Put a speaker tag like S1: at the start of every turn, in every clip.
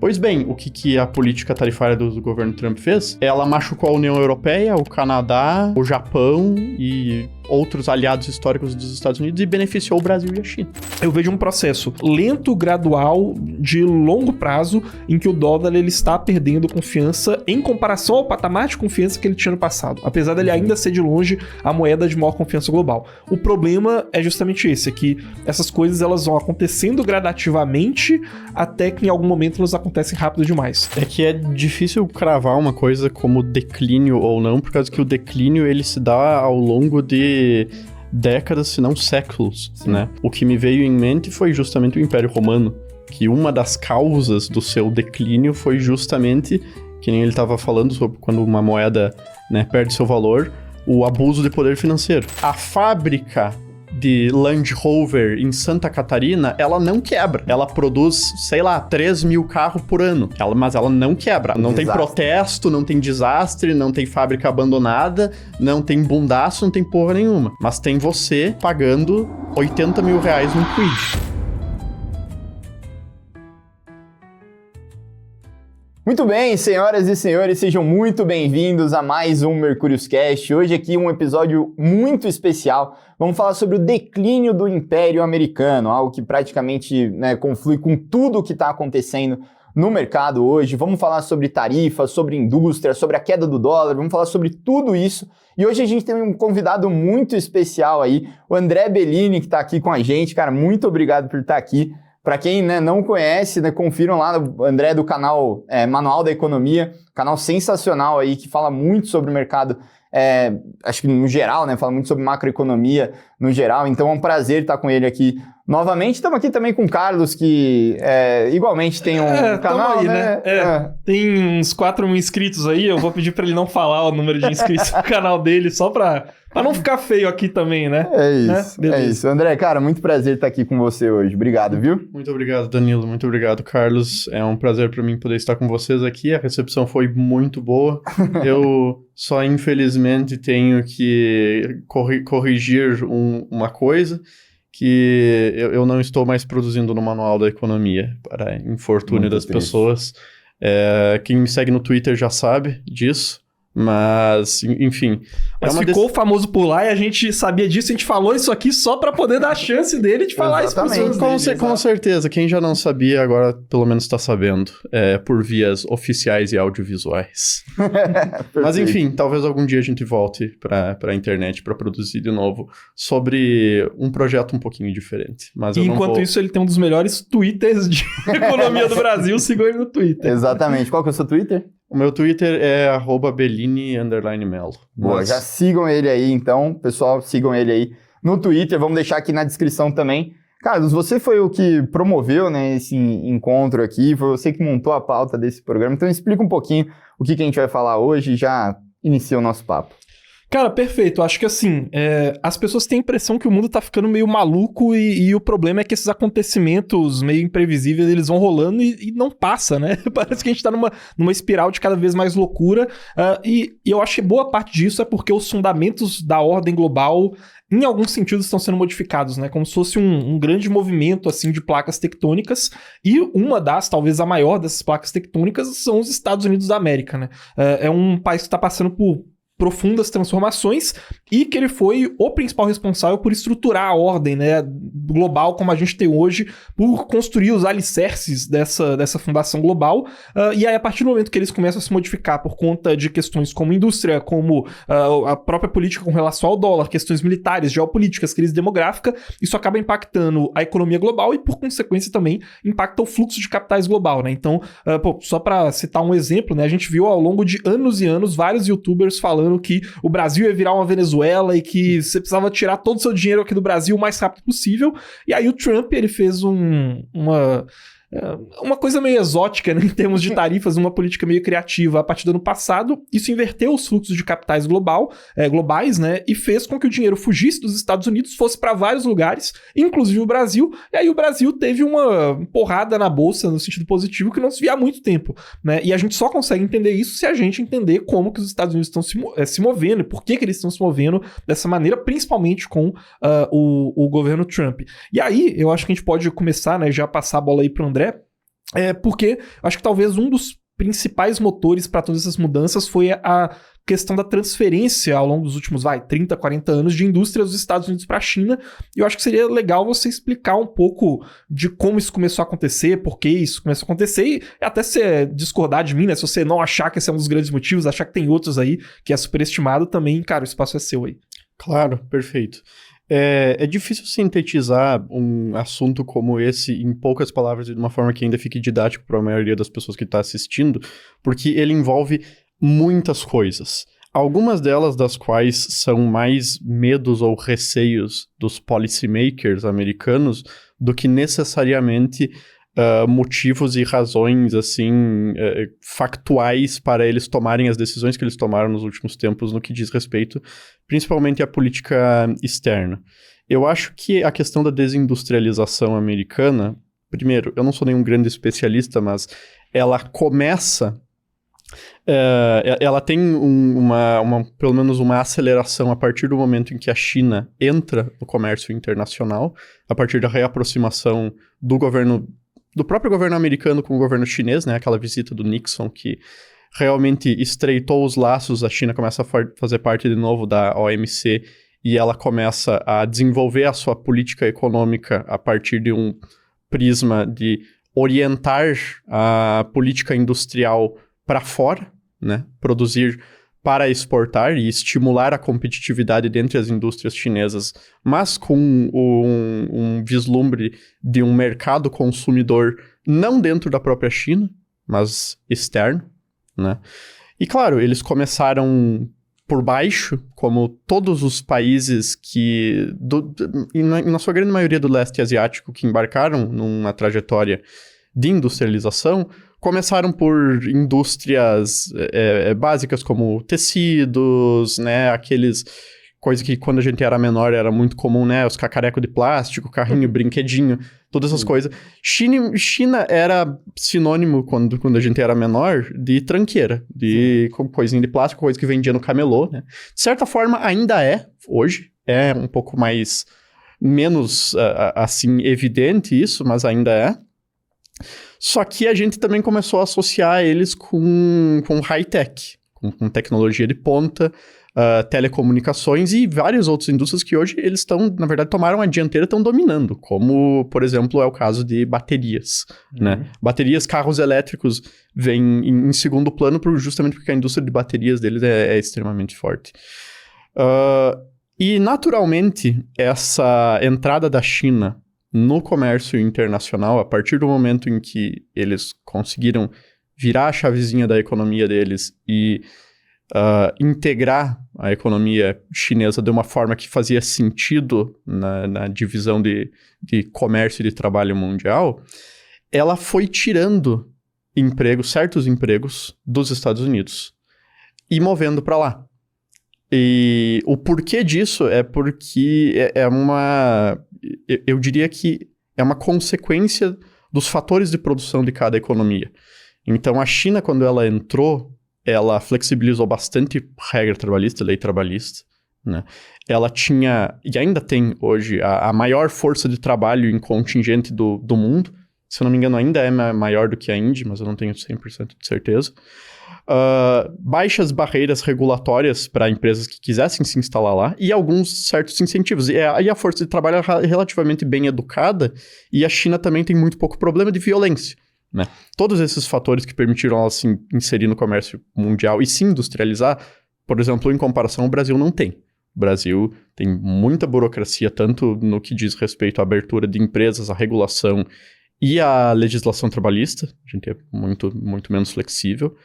S1: Pois bem, o que a política tarifária do governo Trump fez? Ela machucou a União Europeia, o Canadá, o Japão e outros aliados históricos dos Estados Unidos e beneficiou o Brasil e a China.
S2: Eu vejo um processo lento, gradual, de longo prazo, em que o dólar ele está perdendo confiança em comparação ao patamar de confiança que ele tinha no passado, apesar dele ainda ser de longe a moeda de maior confiança global. O problema é justamente esse, é que essas coisas elas vão acontecendo gradativamente até que em algum momento elas acontecem rápido demais.
S1: É que é difícil cravar uma coisa como declínio ou não, por causa que o declínio ele se dá ao longo de décadas, se não séculos, né? O que me veio em mente foi justamente o Império Romano, que uma das causas do seu declínio foi justamente, que nem ele estava falando sobre quando uma moeda, né, perde seu valor, o abuso de poder financeiro. A fábrica de Land Rover em Santa Catarina, ela não quebra. Ela produz, sei lá, 3 mil carros por ano. Mas ela não quebra. Não tem protesto, não tem desastre, não tem fábrica abandonada, não tem bundaço, não tem porra nenhuma. Mas tem você pagando 80 mil reais num Kwid.
S3: Muito bem, senhoras e senhores, sejam muito bem-vindos a mais um Mercúrios Cast. Hoje aqui um episódio muito especial. Vamos falar sobre o declínio do Império Americano, algo que praticamente, né, conflui com tudo o que está acontecendo no mercado hoje. Vamos falar sobre tarifas, sobre indústria, sobre a queda do dólar, vamos falar sobre tudo isso. E hoje a gente tem um convidado muito especial aí, o André Bellini, que está aqui com a gente. Cara, muito obrigado por estar aqui. Para quem, né, não conhece, né, confiram lá o André do canal Manual da Economia, canal sensacional aí que fala muito sobre o mercado, acho que no geral, né, fala muito sobre macroeconomia no geral, então é um prazer estar com ele aqui novamente. Estamos aqui também com o Carlos, que igualmente tem um canal,
S2: aí,
S3: né?
S2: Tem uns 4 mil inscritos aí, eu vou pedir para ele não falar o número de inscritos no canal dele, só para não ficar feio aqui também, né?
S3: É isso. André, cara, muito prazer estar aqui com você hoje. Obrigado, viu?
S1: Muito obrigado, Danilo. Muito obrigado, Carlos. É um prazer para mim poder estar com vocês aqui. A recepção foi muito boa. Eu só, infelizmente, tenho que corrigir uma coisa, que eu não estou mais produzindo no Manual da Economia, para infortúnio muito das triste. Pessoas. Quem me segue no Twitter já sabe disso. Mas, enfim...
S2: Mas ficou famoso por lá e a gente sabia disso, a gente falou isso aqui só pra poder dar a chance dele de falar isso para os
S1: outros. Com certeza, quem já não sabia agora pelo menos tá sabendo, por vias oficiais e audiovisuais. Mas enfim, talvez algum dia a gente volte pra internet pra produzir de novo sobre um projeto um pouquinho diferente. Mas
S2: enquanto isso, ele tem um dos melhores twitters de economia do Brasil, sigam ele no Twitter.
S3: Exatamente. Qual que é o seu Twitter?
S1: O meu Twitter é @Bellini_Melo.
S3: Boa, já sigam ele aí, então. Pessoal, sigam ele aí no Twitter. Vamos deixar aqui na descrição também. Carlos, você foi o que promoveu, né, esse encontro aqui. Foi você que montou a pauta desse programa. Então explica um pouquinho o que a gente vai falar hoje e já inicia o nosso papo.
S2: Cara, perfeito. Acho que assim, as pessoas têm a impressão que o mundo tá ficando meio maluco e o problema é que esses acontecimentos meio imprevisíveis, eles vão rolando e não passa, né? Parece que a gente tá numa espiral de cada vez mais loucura. E eu acho que boa parte disso é porque os fundamentos da ordem global, em alguns sentidos, estão sendo modificados, né? Como se fosse um grande movimento, assim, de placas tectônicas. E uma talvez a maior dessas placas tectônicas, são os Estados Unidos da América, né? É um país que tá passando por profundas transformações e que ele foi o principal responsável por estruturar a ordem, né, global como a gente tem hoje, por construir os alicerces dessa fundação global, e aí a partir do momento que eles começam a se modificar por conta de questões como indústria, como a própria política com relação ao dólar, questões militares, geopolíticas, crise demográfica, isso acaba impactando a economia global e por consequência também impacta o fluxo de capitais global, né? Então, só para citar um exemplo, né, a gente viu ao longo de anos e anos vários youtubers falando que o Brasil ia virar uma Venezuela e que você precisava tirar todo o seu dinheiro aqui do Brasil o mais rápido possível. E aí o Trump, ele fez uma coisa meio exótica, né, em termos de tarifas, uma política meio criativa a partir do ano passado. Isso inverteu os fluxos de capitais globais, né, e fez com que o dinheiro fugisse dos Estados Unidos, fosse para vários lugares, inclusive o Brasil. E aí o Brasil teve uma porrada na bolsa, no sentido positivo, que não se via há muito tempo, né, e a gente só consegue entender isso se a gente entender como que os Estados Unidos estão se movendo e por que eles estão se movendo dessa maneira, principalmente com o governo Trump. E aí, eu acho que a gente pode começar, né, já passar a bola aí para o André, Porque acho que talvez um dos principais motores para todas essas mudanças foi a questão da transferência ao longo dos últimos, 30, 40 anos de indústrias dos Estados Unidos para a China. E eu acho que seria legal você explicar um pouco de como isso começou a acontecer, por que isso começou a acontecer, e até se discordar de mim, né? Se você não achar que esse é um dos grandes motivos, achar que tem outros aí que é superestimado também, cara, o espaço é seu aí.
S1: Claro, perfeito. É difícil sintetizar um assunto como esse em poucas palavras e de uma forma que ainda fique didático para a maioria das pessoas que está assistindo, porque ele envolve muitas coisas. Algumas delas das quais são mais medos ou receios dos policymakers americanos do que necessariamente motivos e razões, assim, factuais para eles tomarem as decisões que eles tomaram nos últimos tempos no que diz respeito, principalmente à política externa. Eu acho que a questão da desindustrialização americana, primeiro, eu não sou nenhum grande especialista, mas ela começa... ela tem pelo menos uma aceleração a partir do momento em que a China entra no comércio internacional, a partir da reaproximação do próprio governo americano com o governo chinês, né? Aquela visita do Nixon que realmente estreitou os laços, a China começa a fazer parte de novo da OMC e ela começa a desenvolver a sua política econômica a partir de um prisma de orientar a política industrial para fora, né? Produzir para exportar e estimular a competitividade dentre as indústrias chinesas, mas com um vislumbre de um mercado consumidor não dentro da própria China, mas externo, né? E claro, eles começaram por baixo, como todos os países que, na sua grande maioria do leste asiático, que embarcaram numa trajetória de industrialização, começaram por indústrias básicas como tecidos, né, coisa que quando a gente era menor era muito comum, né, os cacarecos de plástico, carrinho, brinquedinho, todas essas coisas. China era sinônimo, quando a gente era menor, de tranqueira, de coisinha de plástico, coisa que vendia no camelô, né. De certa forma, ainda hoje, é um pouco menos, assim, evidente isso, mas ainda é. Só que a gente também começou a associar eles com high-tech, com tecnologia de ponta, telecomunicações e várias outras indústrias que hoje eles na verdade, tomaram a dianteira e estão dominando, como, por exemplo, é o caso de baterias, né? Baterias, carros elétricos vêm em segundo plano justamente porque a indústria de baterias deles é extremamente forte. E, naturalmente, essa entrada da China no comércio internacional, a partir do momento em que eles conseguiram virar a chavezinha da economia deles e integrar a economia chinesa de uma forma que fazia sentido na divisão de comércio e de trabalho mundial, ela foi tirando certos empregos dos Estados Unidos e movendo para lá. E o porquê disso é porque eu diria que é uma consequência dos fatores de produção de cada economia. Então, a China, quando ela entrou, ela flexibilizou bastante regra trabalhista, lei trabalhista, né? Ela tinha, e ainda tem hoje, a maior força de trabalho em contingente do mundo. Se eu não me engano, ainda é maior do que a Índia, mas eu não tenho 100% de certeza. Baixas barreiras regulatórias para empresas que quisessem se instalar lá e alguns certos incentivos. E a força de trabalho é relativamente bem educada e a China também tem muito pouco problema de violência, né? Todos esses fatores que permitiram ela se inserir no comércio mundial e se industrializar, por exemplo, em comparação, o Brasil não tem. O Brasil tem muita burocracia, tanto no que diz respeito à abertura de empresas, à regulação e à legislação trabalhista. A gente é muito, muito menos flexível.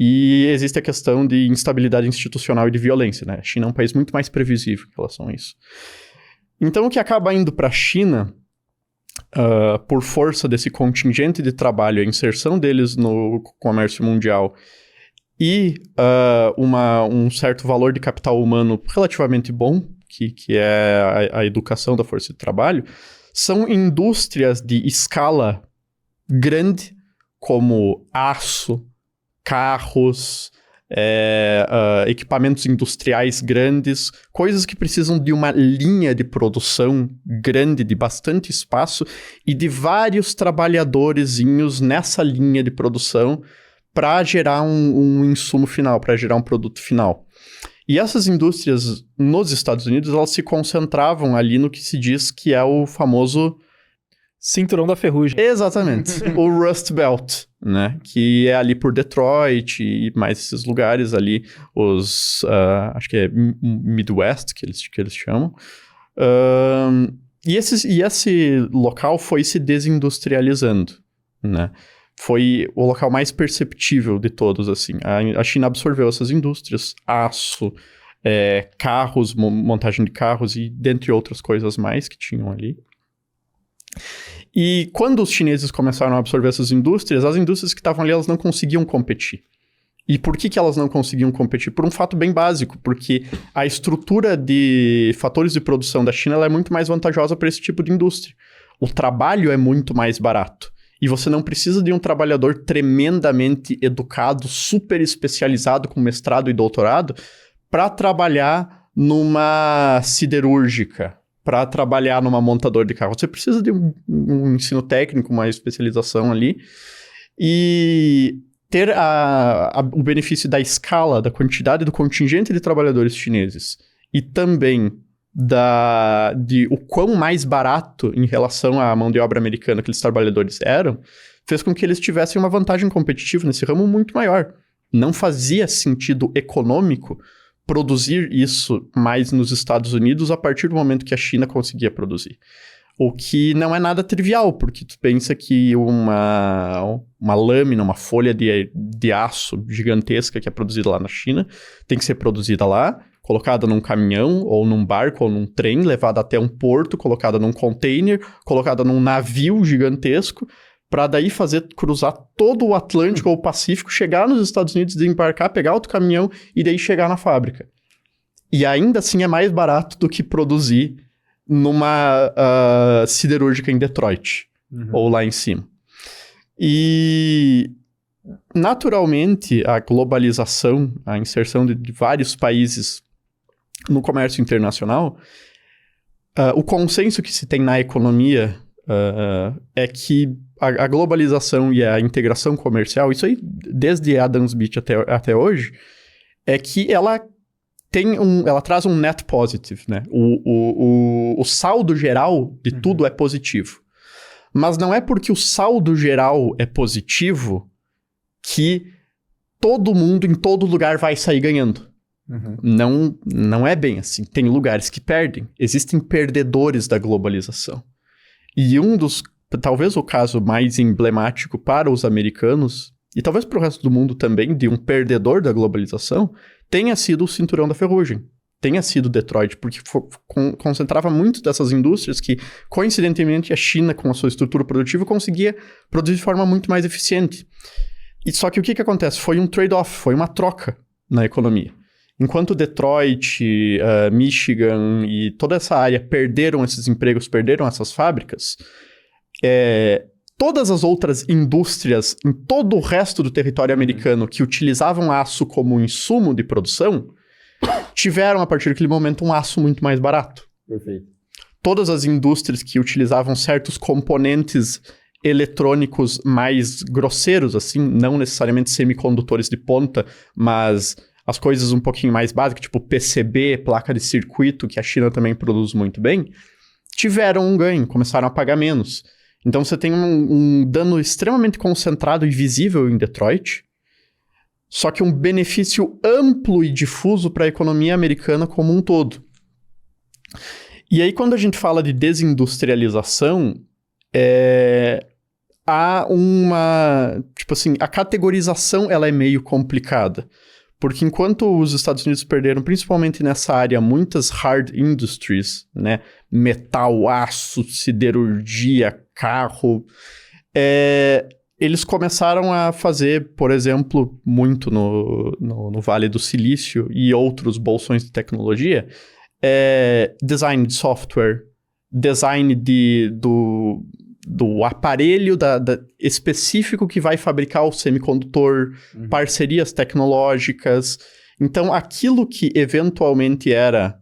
S1: E existe a questão de instabilidade institucional e de violência, né? A China é um país muito mais previsível em relação a isso. Então, o que acaba indo para a China, por força desse contingente de trabalho, a inserção deles no comércio mundial e um certo valor de capital humano relativamente bom, que é a educação da força de trabalho, são indústrias de escala grande, como aço, carros, equipamentos industriais grandes, coisas que precisam de uma linha de produção grande, de bastante espaço, e de vários trabalhadorzinhos nessa linha de produção para gerar um insumo final, para gerar um produto final. E essas indústrias nos Estados Unidos, elas se concentravam ali no que se diz que é o famoso...
S2: Cinturão da ferrugem.
S1: Exatamente. O Rust Belt, né? Que é ali por Detroit e mais esses lugares ali, acho que é Midwest que eles chamam. E esse local foi se desindustrializando, né? Foi o local mais perceptível de todos, assim. A China absorveu essas indústrias, aço, carros, montagem de carros e dentre outras coisas mais que tinham ali. E quando os chineses começaram a absorver essas indústrias, as indústrias que estavam ali, elas não conseguiam competir. E por que elas não conseguiam competir? Por um fato bem básico, porque a estrutura de fatores de produção da China ela é muito mais vantajosa para esse tipo de indústria. O trabalho é muito mais barato. E você não precisa de um trabalhador tremendamente educado, super especializado, com mestrado e doutorado, para trabalhar numa siderúrgica, para trabalhar numa montadora de carro. Você precisa de um ensino técnico, uma especialização ali, e ter o benefício da escala, da quantidade do contingente de trabalhadores chineses, e também de o quão mais barato em relação à mão de obra americana que aqueles trabalhadores eram, fez com que eles tivessem uma vantagem competitiva nesse ramo muito maior. Não fazia sentido econômico produzir isso mais nos Estados Unidos a partir do momento que a China conseguia produzir. O que não é nada trivial, porque tu pensa que uma lâmina, uma folha de aço gigantesca que é produzida lá na China, tem que ser produzida lá, colocada num caminhão, ou num barco, ou num trem, levada até um porto, colocada num container, colocada num navio gigantesco, para daí cruzar todo o Atlântico ou o Pacífico, chegar nos Estados Unidos, desembarcar, pegar outro caminhão e daí chegar na fábrica. E ainda assim é mais barato do que produzir numa siderúrgica em Detroit, ou lá em cima. E, naturalmente, a globalização, a inserção de vários países no comércio internacional, o consenso que se tem na economia é que a globalização e a integração comercial, isso aí desde Adam Smith até hoje, é que ela traz um net positive, né? O saldo geral de tudo é positivo. Mas não é porque o saldo geral é positivo que todo mundo, em todo lugar, vai sair ganhando. Não é bem assim. Tem lugares que perdem. Existem perdedores da globalização. E talvez o caso mais emblemático para os americanos, e talvez para o resto do mundo também, de um perdedor da globalização, tenha sido o Cinturão da Ferrugem. Tenha sido Detroit, porque concentrava muito dessas indústrias que, coincidentemente, a China, com a sua estrutura produtiva, conseguia produzir de forma muito mais eficiente. E só que o que acontece? Foi um trade-off, foi uma troca na economia. Enquanto Detroit, Michigan e toda essa área perderam esses empregos, perderam essas fábricas, todas as outras indústrias em todo o resto do território americano que utilizavam aço como insumo de produção, tiveram, a partir daquele momento, um aço muito mais barato.
S3: Perfeito.
S1: Todas as indústrias que utilizavam certos componentes eletrônicos mais grosseiros, assim, não necessariamente semicondutores de ponta, mas as coisas um pouquinho mais básicas, tipo PCB, placa de circuito, que a China também produz muito bem, tiveram um ganho, começaram a pagar menos. Então você tem um dano extremamente concentrado e visível em Detroit, só que um benefício amplo e difuso para a economia americana como um todo. E aí, quando a gente fala de desindustrialização, há tipo assim, a categorização ela é meio complicada. Porque enquanto os Estados Unidos perderam, principalmente nessa área, muitas hard industries, né? Metal, aço, siderurgia, carro, eles começaram a fazer, por exemplo, muito no Vale do Silício e outros bolsões de tecnologia, design de software, design do aparelho específico que vai fabricar o semicondutor, parcerias tecnológicas. Então, aquilo que eventualmente era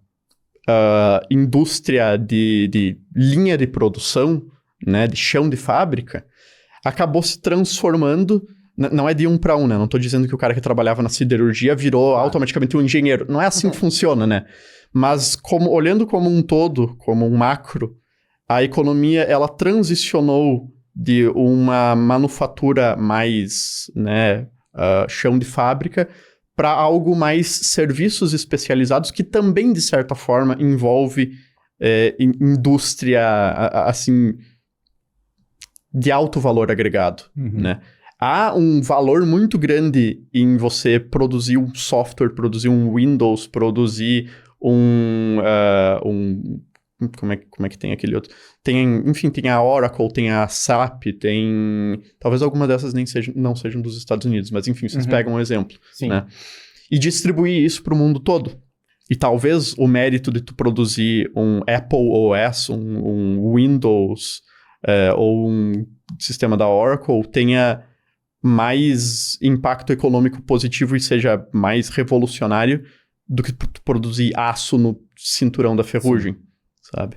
S1: indústria de linha de produção, né, de chão de fábrica, acabou se transformando. Não é de 1 para 1, né? Não estou dizendo que o cara que trabalhava na siderurgia virou automaticamente um engenheiro. Não é assim que funciona, né? Mas olhando como um todo, como um macro, a economia, ela transicionou de uma manufatura mais, né, chão de fábrica, para algo mais serviços especializados, que também, de certa forma, envolve indústria, assim, de alto valor agregado, né? Há um valor muito grande em você produzir um software, produzir um Windows, produzir como é que tem aquele outro? Enfim, tem a Oracle, tem a SAP, tem... Talvez alguma dessas não sejam dos Estados Unidos, mas enfim, vocês pegam um exemplo, né? E distribuir isso para o mundo todo. E talvez o mérito de tu produzir um Apple OS, um Windows, ou um sistema da Oracle tenha mais impacto econômico positivo e seja mais revolucionário do que produzir aço no cinturão da ferrugem, sabe?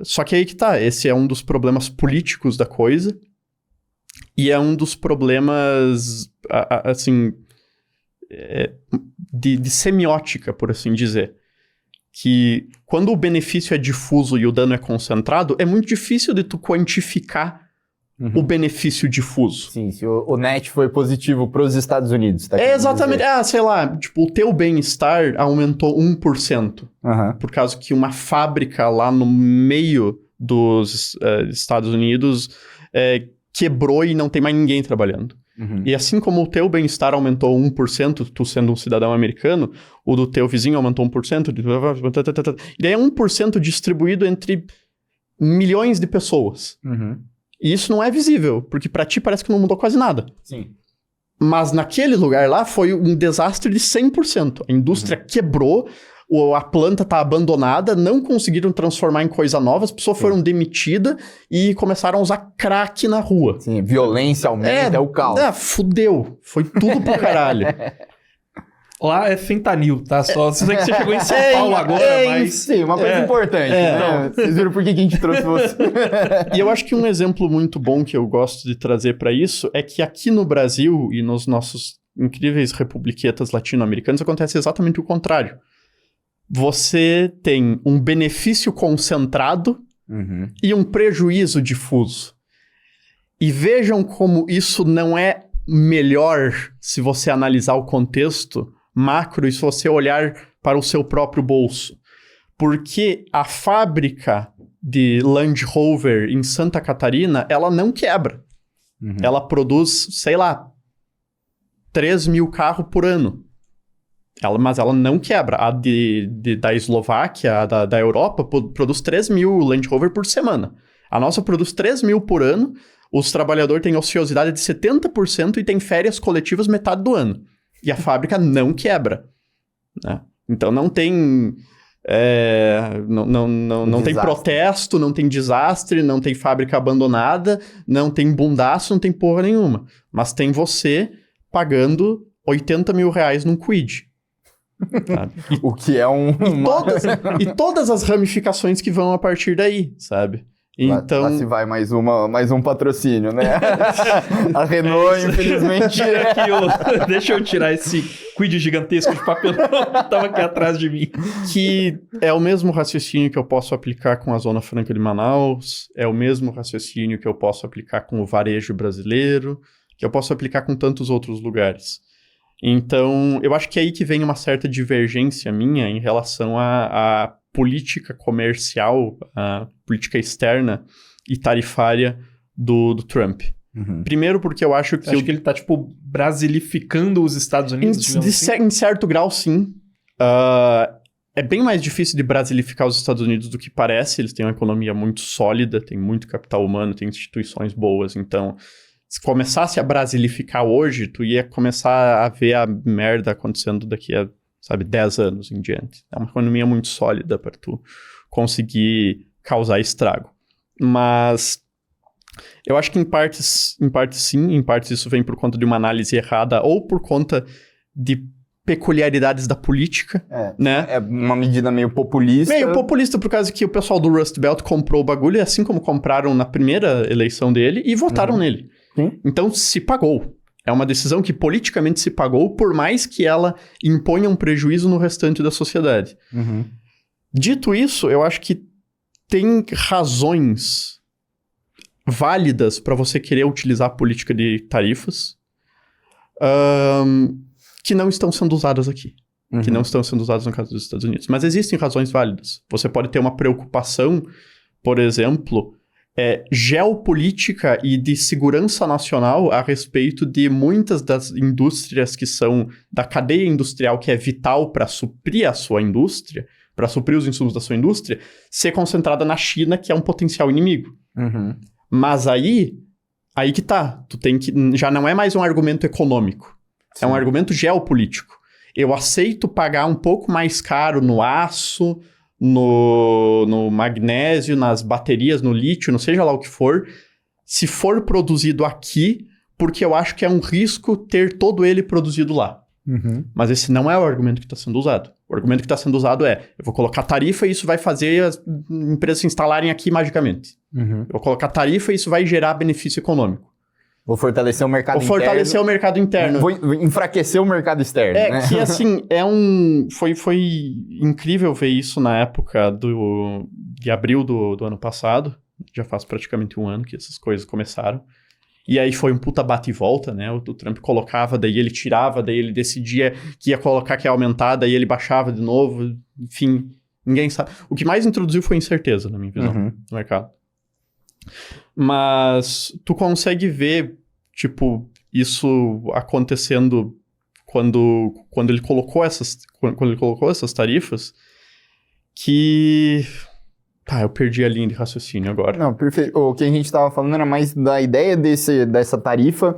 S1: Só que aí que tá, esse é um dos problemas políticos da coisa e é um dos problemas, assim, de semiótica, por assim dizer. Que quando o benefício é difuso e o dano é concentrado, é muito difícil de tu quantificar o benefício difuso.
S3: Sim, se o net foi positivo para os Estados Unidos. Tá,
S1: exatamente. Sei lá, tipo, o teu bem-estar aumentou 1%. Por causa que uma fábrica lá no meio dos Estados Unidos quebrou e não tem mais ninguém trabalhando. E assim como o teu bem-estar aumentou 1%, tu sendo um cidadão americano, o do teu vizinho aumentou 1%, e daí é 1% distribuído entre milhões de pessoas. E isso não é visível, porque pra ti parece que não mudou quase nada.
S3: Sim.
S1: Mas naquele lugar lá foi um desastre de 100%. A indústria quebrou, a planta tá abandonada, não conseguiram transformar em coisa nova, as pessoas foram demitidas e começaram a usar crack na rua.
S3: Sim, violência aumenta, é o caos.
S1: Fudeu. Foi tudo pro caralho.
S2: Lá é fentanil, tá? Só se você chegou em São Paulo agora, mas...
S3: Sim, uma coisa importante, né? Vocês viram por que a gente trouxe você.
S1: E eu acho que um exemplo muito bom que eu gosto de trazer para isso é que aqui no Brasil e nos nossos incríveis republiquetas latino-americanos acontece exatamente o contrário. Você tem um benefício concentrado e um prejuízo difuso. E vejam como isso não é melhor se você analisar o contexto macro e se você olhar para o seu próprio bolso. Porque a fábrica de Land Rover em Santa Catarina, ela não quebra. Ela produz, sei lá, 3 mil carros por ano. Mas ela não quebra. A da Eslováquia, da Europa, produz 3 mil Land Rover por semana. A nossa produz 3 mil por ano. Os trabalhadores têm ociosidade de 70% e têm férias coletivas metade do ano. E a fábrica não quebra. Né? Então não tem... não tem protesto, não tem desastre, não tem fábrica abandonada, não tem bundaço, não tem porra nenhuma. Mas tem você pagando 80 mil reais num quid. Sabe?
S3: O que é
S1: e todas as ramificações que vão a partir daí, sabe? Então...
S3: Lá se vai mais um patrocínio, né? A Renault, infelizmente...
S2: Deixa eu tirar esse quid gigantesco de papel que tava aqui atrás de mim.
S1: Que é o mesmo raciocínio que eu posso aplicar com a Zona Franca de Manaus, é o mesmo raciocínio que eu posso aplicar com o varejo brasileiro, que eu posso aplicar com tantos outros lugares. Então, eu acho que é aí que vem uma certa divergência minha em relação à política comercial, a política externa e tarifária do Trump. Primeiro porque eu acho que...
S2: Acho que ele tá, tipo, brasilificando os Estados Unidos?
S1: Em certo grau, sim. É bem mais difícil de brasilificar os Estados Unidos do que parece. Eles têm uma economia muito sólida, tem muito capital humano, tem instituições boas. Então, se começasse a brasilificar hoje, tu ia começar a ver a merda acontecendo daqui a 10 anos em diante. É uma economia muito sólida para tu conseguir causar estrago. Mas eu acho que em partes sim, em partes isso vem por conta de uma análise errada ou por conta de peculiaridades da política, né?
S3: É uma medida meio populista.
S1: Meio populista, por causa que o pessoal do Rust Belt comprou o bagulho, assim como compraram na primeira eleição dele, e votaram nele.
S3: Sim.
S1: Então, se pagou. É uma decisão que politicamente se pagou, por mais que ela imponha um prejuízo no restante da sociedade.
S3: Uhum.
S1: Dito isso, eu acho que tem razões válidas para você querer utilizar a política de tarifas que não estão sendo usadas aqui. Que não estão sendo usadas no caso dos Estados Unidos. Mas existem razões válidas. Você pode ter uma preocupação, por exemplo, geopolítica e de segurança nacional a respeito de muitas das indústrias que são da cadeia industrial que é vital para suprir a sua indústria, para suprir os insumos da sua indústria, ser concentrada na China, que é um potencial inimigo.
S3: Uhum.
S1: Mas aí que tá. Tu tem que... Já não é mais um argumento econômico.
S3: Sim.
S1: É um argumento geopolítico. Eu aceito pagar um pouco mais caro no aço, no magnésio, nas baterias, no lítio, não seja lá o que for, se for produzido aqui, porque eu acho que é um risco ter todo ele produzido lá.
S3: Uhum.
S1: Mas esse não é o argumento que está sendo usado. O argumento que está sendo usado eu vou colocar tarifa e isso vai fazer as empresas se instalarem aqui magicamente.
S3: Uhum.
S1: Eu vou colocar tarifa e isso vai gerar benefício econômico.
S3: Vou fortalecer o mercado
S1: Vou fortalecer o mercado interno.
S3: Vou enfraquecer o mercado externo, né?
S1: Que assim, foi incrível ver isso na época de abril do ano passado. Já faz praticamente um ano que essas coisas começaram. E aí foi um puta bate e volta, né? O Trump colocava, daí ele tirava, daí ele decidia que ia colocar, que ia aumentar, daí ele baixava de novo. Enfim, ninguém sabe. O que mais introduziu foi incerteza, na minha visão, no mercado. Mas tu consegue ver, tipo, isso acontecendo quando ele colocou essas tarifas, que... eu perdi a linha de raciocínio agora.
S3: Não, perfeito. O que a gente estava falando era mais da ideia dessa tarifa,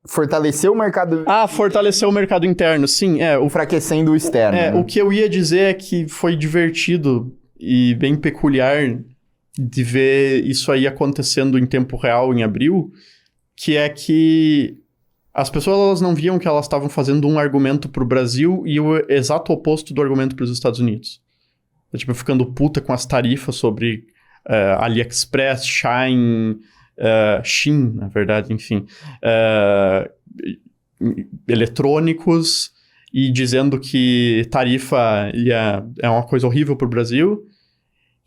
S3: fortalecer o mercado...
S1: fortalecer o mercado interno, sim.
S3: Enfraquecendo o externo. Né?
S1: O que eu ia dizer é que foi divertido e bem peculiar de ver isso aí acontecendo em tempo real em abril, que é que as pessoas elas não viam que elas estavam fazendo um argumento para o Brasil e o exato oposto do argumento para os Estados Unidos. Tipo, ficando puta com as tarifas sobre AliExpress, Shein, na verdade, enfim, eletrônicos, e dizendo que tarifa é uma coisa horrível pro Brasil.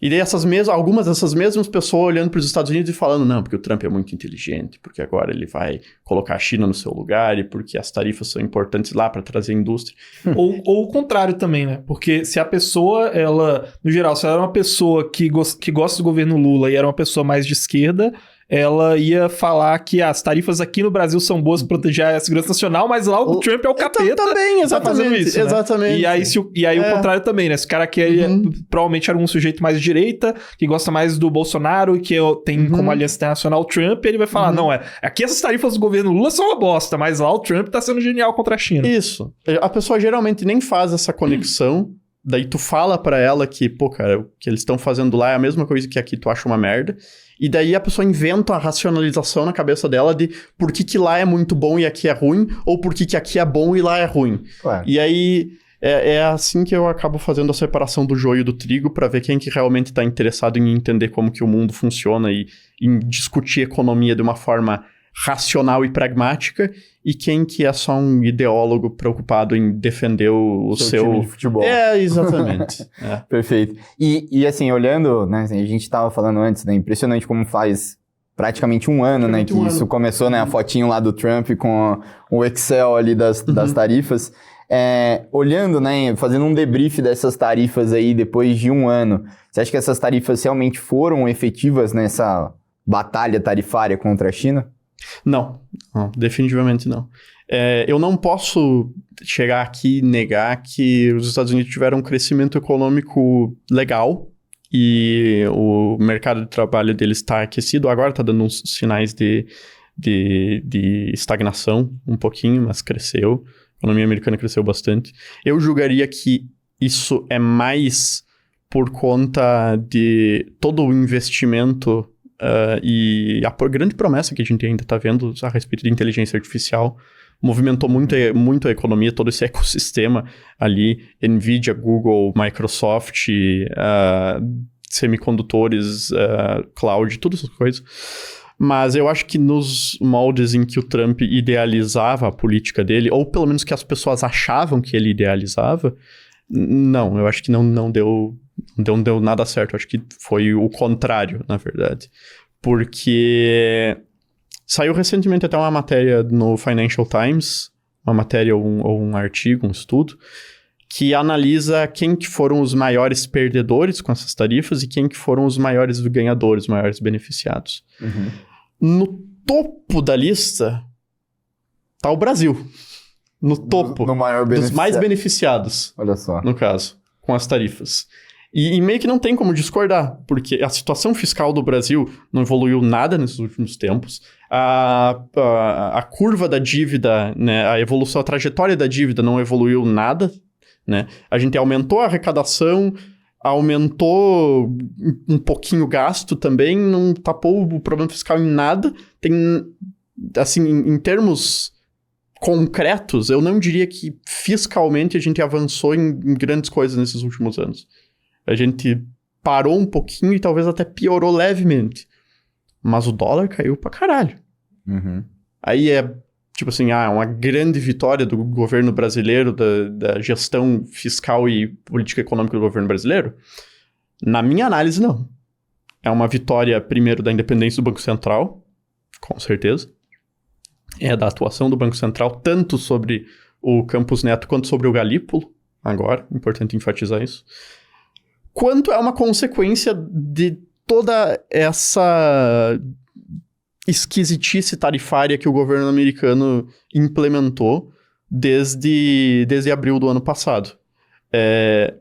S1: E daí algumas dessas mesmas pessoas olhando para os Estados Unidos e falando, não, porque o Trump é muito inteligente, porque agora ele vai colocar a China no seu lugar e porque as tarifas são importantes lá para trazer indústria.
S2: Ou o contrário também, né? Porque se a pessoa, no geral, se ela era uma pessoa que gosta do governo Lula e era uma pessoa mais de esquerda, ela ia falar que as tarifas aqui no Brasil são boas para proteger a segurança nacional, mas lá o Trump é o capeta.
S1: Também, exatamente.
S2: Tá fazendo isso, né?
S1: Exatamente.
S2: E aí o contrário também, né? Esse cara que provavelmente era um sujeito mais de direita, que gosta mais do Bolsonaro, que tem como aliança internacional o Trump, ele vai falar, não, aqui essas tarifas do governo Lula são uma bosta, mas lá o Trump tá sendo genial contra a China.
S1: Isso. A pessoa geralmente nem faz essa conexão, daí tu fala pra ela que, pô, cara, o que eles estão fazendo lá é a mesma coisa que aqui tu acha uma merda. E daí a pessoa inventa a racionalização na cabeça dela de por que lá é muito bom e aqui é ruim, ou por que aqui é bom e lá é ruim.
S3: Claro.
S1: E aí é assim que eu acabo fazendo a separação do joio do trigo pra ver quem que realmente tá interessado em entender como que o mundo funciona e em discutir economia de uma forma racional e pragmática, e quem que é só um ideólogo preocupado em defender o seu...
S3: time de futebol.
S1: Exatamente.
S3: Perfeito. E assim, olhando, né, a gente estava falando antes, né, impressionante como faz praticamente um ano, né, que isso começou, né, a fotinho lá do Trump com o Excel ali das tarifas. Olhando, né, fazendo um debrief dessas tarifas aí depois de um ano, você acha que essas tarifas realmente foram efetivas nessa batalha tarifária contra a China?
S1: Não, definitivamente não. Eu não posso chegar aqui e negar que os Estados Unidos tiveram um crescimento econômico legal e o mercado de trabalho deles está aquecido. Agora está dando uns sinais de estagnação um pouquinho, mas cresceu. A economia americana cresceu bastante. Eu julgaria que isso é mais por conta de todo o investimento e a grande promessa que a gente ainda está vendo a respeito de inteligência artificial. Movimentou muito a economia, todo esse ecossistema ali, NVIDIA, Google, Microsoft, semicondutores, cloud, todas essas coisas. Mas eu acho que nos moldes em que o Trump idealizava a política dele, ou pelo menos que as pessoas achavam que ele idealizava, não, eu acho que não deu nada certo. Eu acho que foi o contrário, na verdade. Porque saiu recentemente até uma matéria no Financial Times, uma matéria ou um artigo, um estudo, que analisa quem que foram os maiores perdedores com essas tarifas e quem que foram os maiores ganhadores, os maiores beneficiados.
S3: Uhum.
S1: No topo da lista tá o Brasil. No topo
S3: no maior
S1: dos mais beneficiados.
S3: Olha só.
S1: No caso, com as tarifas. E meio que não tem como discordar, porque a situação fiscal do Brasil não evoluiu nada nesses últimos tempos. A curva da dívida, né, a evolução, a trajetória da dívida não evoluiu nada, né? A gente aumentou a arrecadação, aumentou um pouquinho o gasto também, não tapou o problema fiscal em nada. Tem, assim, em termos concretos, eu não diria que fiscalmente a gente avançou em grandes coisas nesses últimos anos. A gente parou um pouquinho e talvez até piorou levemente. Mas o dólar caiu pra caralho.
S3: Uhum.
S1: Aí tipo assim, uma grande vitória do governo brasileiro, da gestão fiscal e política econômica do governo brasileiro? Na minha análise, não. É uma vitória, primeiro, da independência do Banco Central, com certeza. É da atuação do Banco Central, tanto sobre o Campos Neto quanto sobre o Galípolo, agora, importante enfatizar isso. Quanto é uma consequência de toda essa esquisitice tarifária que o governo americano implementou desde abril do ano passado.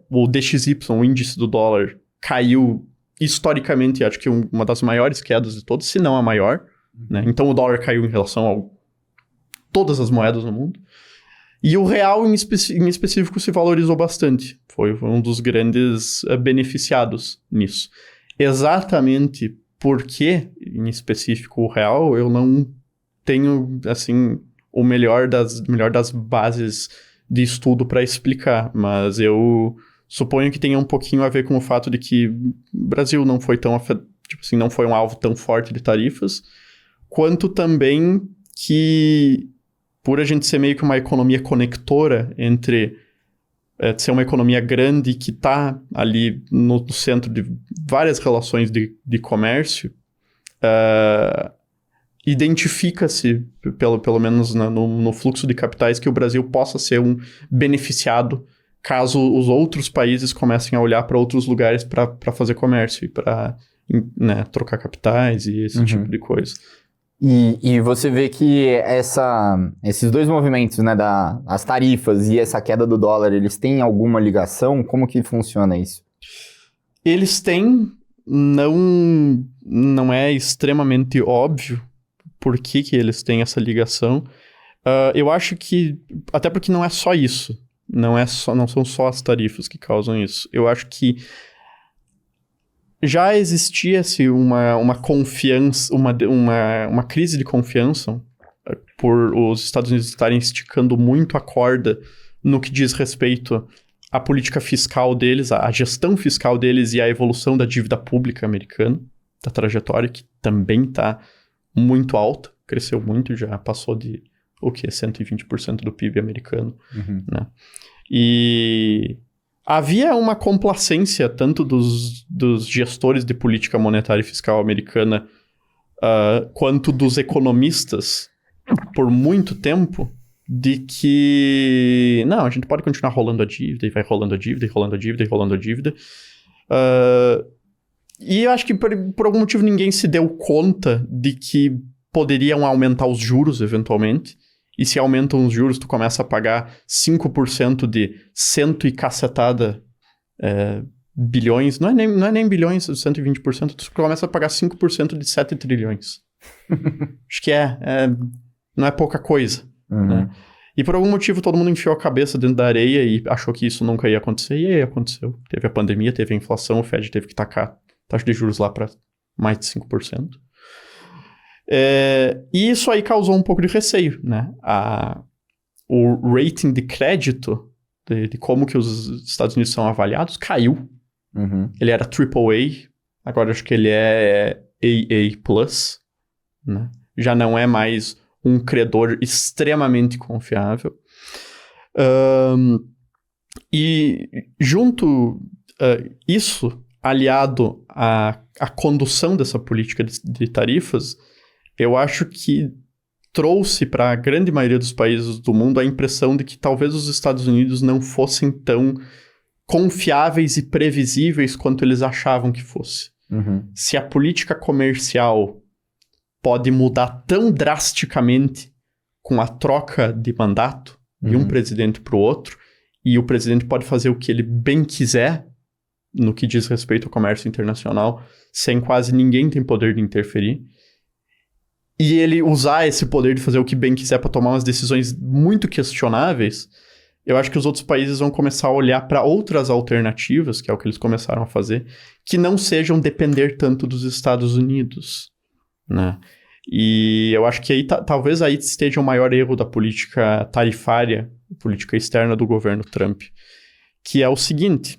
S1: O DXY, o índice do dólar, caiu historicamente, acho que uma das maiores quedas de todos, se não a maior. Né? Então o dólar caiu em relação a todas as moedas no mundo. E o real, em específico, se valorizou bastante. Foi um dos grandes beneficiados nisso. Exatamente porque, em específico, o real, eu não tenho, assim, o melhor das bases de estudo para explicar. Mas eu suponho que tenha um pouquinho a ver com o fato de que o Brasil não foi tão não foi um alvo tão forte de tarifas, quanto também que, por a gente ser meio que uma economia conectora entre ser uma economia grande que está ali no centro de várias relações de comércio, identifica-se, pelo menos no fluxo de capitais, que o Brasil possa ser um beneficiado caso os outros países comecem a olhar para outros lugares para fazer comércio e para trocar capitais e esse tipo de coisa.
S3: E você vê que esses dois movimentos, né, as tarifas e essa queda do dólar, eles têm alguma ligação? Como que funciona isso?
S1: Eles têm, não é extremamente óbvio por que eles têm essa ligação. Eu acho que, até porque não é só isso, não são só as tarifas que causam isso. Eu acho que já existia-se uma confiança, uma crise de confiança por os Estados Unidos estarem esticando muito a corda no que diz respeito à política fiscal deles, à gestão fiscal deles e à evolução da dívida pública americana, da trajetória, que também está muito alta, cresceu muito, já passou de, 120% do PIB americano, né? E havia uma complacência tanto dos gestores de política monetária e fiscal americana quanto dos economistas por muito tempo de que a gente pode continuar rolando a dívida e vai rolando a dívida e rolando a dívida e rolando a dívida. E eu acho que por algum motivo ninguém se deu conta de que poderiam aumentar os juros eventualmente. E se aumentam os juros, tu começa a pagar 5% de cento e cacetada bilhões. Não é nem bilhões, 120%. Tu começa a pagar 5% de 7 trilhões. Acho que não é pouca coisa. Né? E por algum motivo todo mundo enfiou a cabeça dentro da areia e achou que isso nunca ia acontecer, e aí aconteceu. Teve a pandemia, teve a inflação, o Fed teve que tacar a taxa de juros lá para mais de 5%. E isso aí causou um pouco de receio, né? O rating de crédito de como que os Estados Unidos são avaliados caiu. Ele era AAA, agora acho que ele é AA+, né? Já não é mais um credor extremamente confiável. E junto isso, aliado à condução dessa política de tarifas, eu acho que trouxe para a grande maioria dos países do mundo a impressão de que talvez os Estados Unidos não fossem tão confiáveis e previsíveis quanto eles achavam que fosse. Se a política comercial pode mudar tão drasticamente com a troca de mandato de um presidente para o outro, e o presidente pode fazer o que ele bem quiser no que diz respeito ao comércio internacional, sem quase ninguém ter poder de interferir, e ele usar esse poder de fazer o que bem quiser para tomar umas decisões muito questionáveis, eu acho que os outros países vão começar a olhar para outras alternativas, que é o que eles começaram a fazer, que não sejam depender tanto dos Estados Unidos, né? E eu acho que aí talvez aí esteja o maior erro da política tarifária, política externa do governo Trump, que é o seguinte,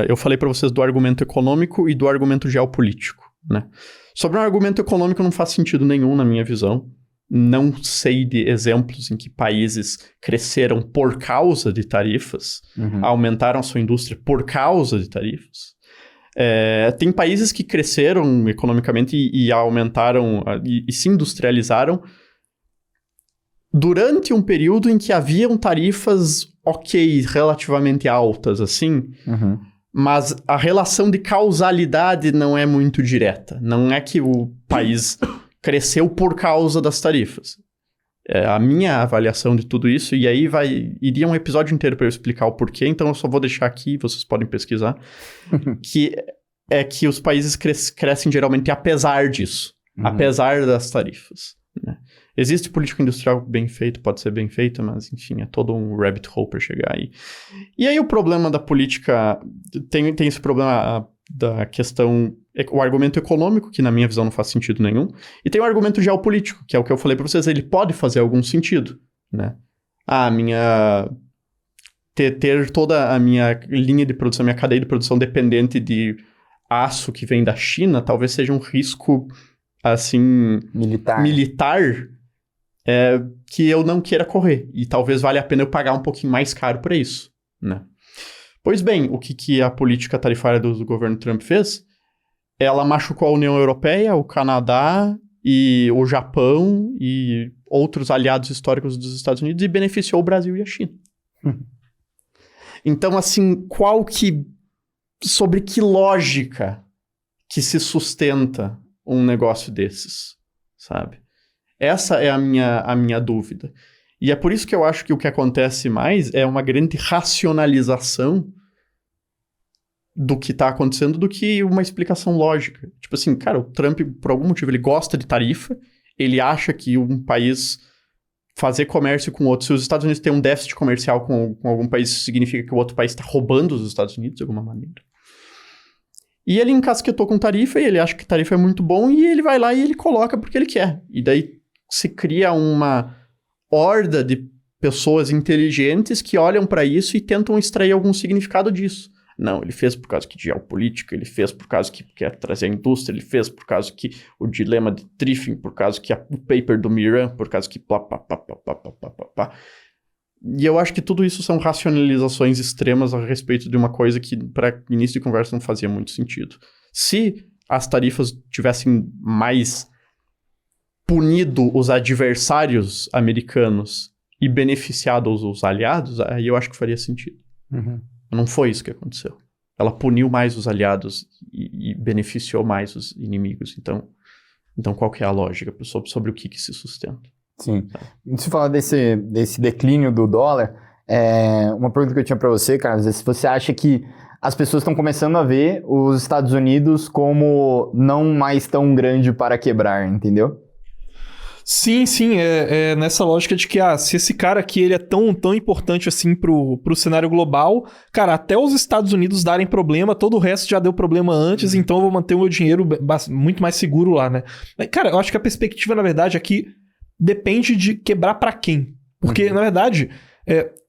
S1: eu falei para vocês do argumento econômico e do argumento geopolítico, né? Sobre um argumento econômico não faz sentido nenhum na minha visão. Não sei de exemplos em que países cresceram por causa de tarifas, aumentaram a sua indústria por causa de tarifas. Tem países que cresceram economicamente e aumentaram e se industrializaram durante um período em que haviam tarifas relativamente altas, assim, mas a relação de causalidade não é muito direta. Não é que o país cresceu por causa das tarifas. A minha avaliação de tudo isso, e aí iria um episódio inteiro para eu explicar o porquê, então eu só vou deixar aqui, vocês podem pesquisar, que é que os países crescem geralmente apesar disso, apesar das tarifas, né? Existe política industrial bem feita, pode ser bem feita, mas enfim, é todo um rabbit hole para chegar aí. E aí o problema da política, tem esse problema da questão, o argumento econômico, que na minha visão não faz sentido nenhum, e tem o argumento geopolítico, que é o que eu falei para vocês, ele pode fazer algum sentido, né? Ter toda a minha linha de produção, minha cadeia de produção dependente de aço que vem da China, talvez seja um risco, assim, militar que eu não queira correr, e talvez valha a pena eu pagar um pouquinho mais caro por isso, né? Pois bem, o que a política tarifária do governo Trump fez? Ela machucou a União Europeia, o Canadá e o Japão e outros aliados históricos dos Estados Unidos e beneficiou o Brasil e a China. Então, assim, sobre que lógica que se sustenta um negócio desses, sabe? Essa é a minha dúvida. E é por isso que eu acho que o que acontece mais é uma grande racionalização do que está acontecendo do que uma explicação lógica. Tipo assim, cara, o Trump, por algum motivo, ele gosta de tarifa, ele acha que um país fazer comércio com outro, se os Estados Unidos têm um déficit comercial com algum país, isso significa que o outro país está roubando os Estados Unidos de alguma maneira. E ele encasquetou com tarifa, e ele acha que tarifa é muito bom, e ele vai lá e ele coloca porque ele quer. E daí se cria uma horda de pessoas inteligentes que olham para isso e tentam extrair algum significado disso. Não, ele fez por causa que de geopolítica, ele fez por causa que quer trazer a indústria, ele fez por causa que o dilema de Triffin, por causa que o paper do Miran, por causa que plá, pá, pá, pá, pá, pá, pá, pá, pá. E eu acho que tudo isso são racionalizações extremas a respeito de uma coisa que, para início de conversa, não fazia muito sentido. Se as tarifas tivessem mais punido os adversários americanos e beneficiado os aliados, aí eu acho que faria sentido. Não foi isso que aconteceu. Ela puniu mais os aliados e beneficiou mais os inimigos. Então qual que é a lógica sobre o que se sustenta?
S3: Sim. Se falar desse declínio do dólar, uma pergunta que eu tinha para você, Carlos, é se você acha que as pessoas estão começando a ver os Estados Unidos como não mais tão grande para quebrar, entendeu?
S2: Sim, é nessa lógica de que, se esse cara aqui ele é tão importante assim pro cenário global, cara, até os Estados Unidos darem problema, todo o resto já deu problema antes, então eu vou manter o meu dinheiro muito mais seguro lá, né? Cara, eu acho que a perspectiva, na verdade, aqui depende de quebrar pra quem. Porque, na verdade,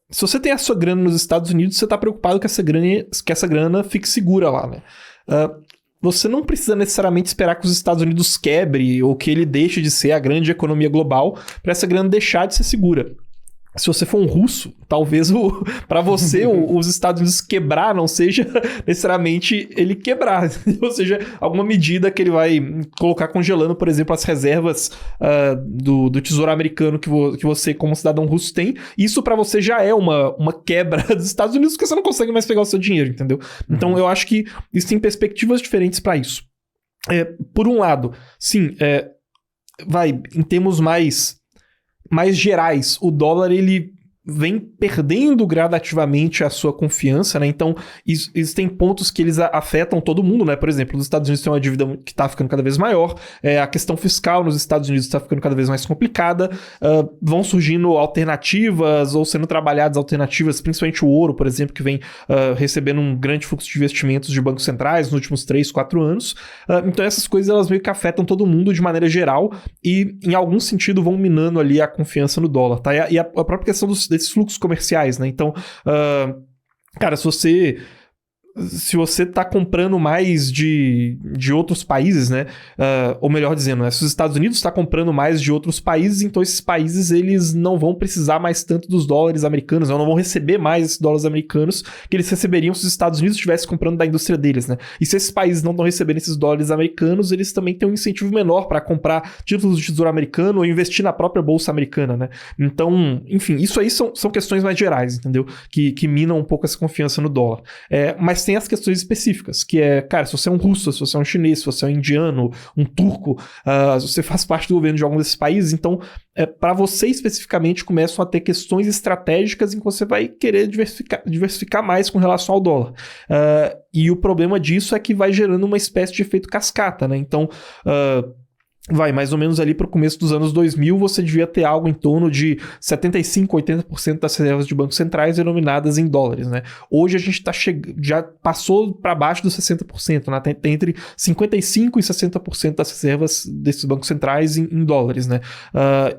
S2: se você tem a sua grana nos Estados Unidos, você tá preocupado que essa grana fique segura lá, né? Você não precisa necessariamente esperar que os Estados Unidos quebre ou que ele deixe de ser a grande economia global para essa grana deixar de ser segura. Se você for um russo, talvez para você os Estados Unidos quebrar não seja necessariamente ele quebrar. Ou seja, alguma medida que ele vai colocar congelando, por exemplo, as reservas do Tesouro Americano que você, como cidadão russo, tem. Isso para você já é uma quebra dos Estados Unidos, porque você não consegue mais pegar o seu dinheiro, entendeu? Então eu acho que existem perspectivas diferentes para isso. Por um lado, sim, em termos mais gerais, o dólar ele vem perdendo gradativamente a sua confiança, né? Então, existem pontos que eles afetam todo mundo, né? Por exemplo, os Estados Unidos têm uma dívida que está ficando cada vez maior, a questão fiscal nos Estados Unidos está ficando cada vez mais complicada, vão surgindo alternativas ou sendo trabalhadas alternativas, principalmente o ouro, por exemplo, que vem recebendo um grande fluxo de investimentos de bancos centrais nos últimos 3, 4 anos. Então, essas coisas elas meio que afetam todo mundo de maneira geral e, em algum sentido, vão minando ali a confiança no dólar, tá? E a própria questão desses fluxos comerciais, né? Então, cara, se você tá comprando mais de outros países, né? Ou melhor dizendo, né? Se os Estados Unidos está comprando mais de outros países, então esses países eles não vão precisar mais tanto dos dólares americanos, não vão receber mais esses dólares americanos que eles receberiam se os Estados Unidos estivessem comprando da indústria deles, né? E se esses países não estão recebendo esses dólares americanos, eles também têm um incentivo menor para comprar títulos de tesouro americano ou investir na própria bolsa americana, né? Então, enfim, isso aí são questões mais gerais, entendeu? Que minam um pouco essa confiança no dólar. Mas tem as questões específicas, que cara, se você é um russo, se você é um chinês, se você é um indiano, um turco, se você faz parte do governo de algum desses países, então, para você especificamente, começam a ter questões estratégicas em que você vai querer diversificar mais com relação ao dólar. E o problema disso é que vai gerando uma espécie de efeito cascata, né? Então, mais ou menos ali para o começo dos anos 2000, você devia ter algo em torno de 75%, 80% das reservas de bancos centrais denominadas em dólares, né? Hoje a gente já passou para baixo dos 60%, né? Tem entre 55% e 60% das reservas desses bancos centrais em dólares, né?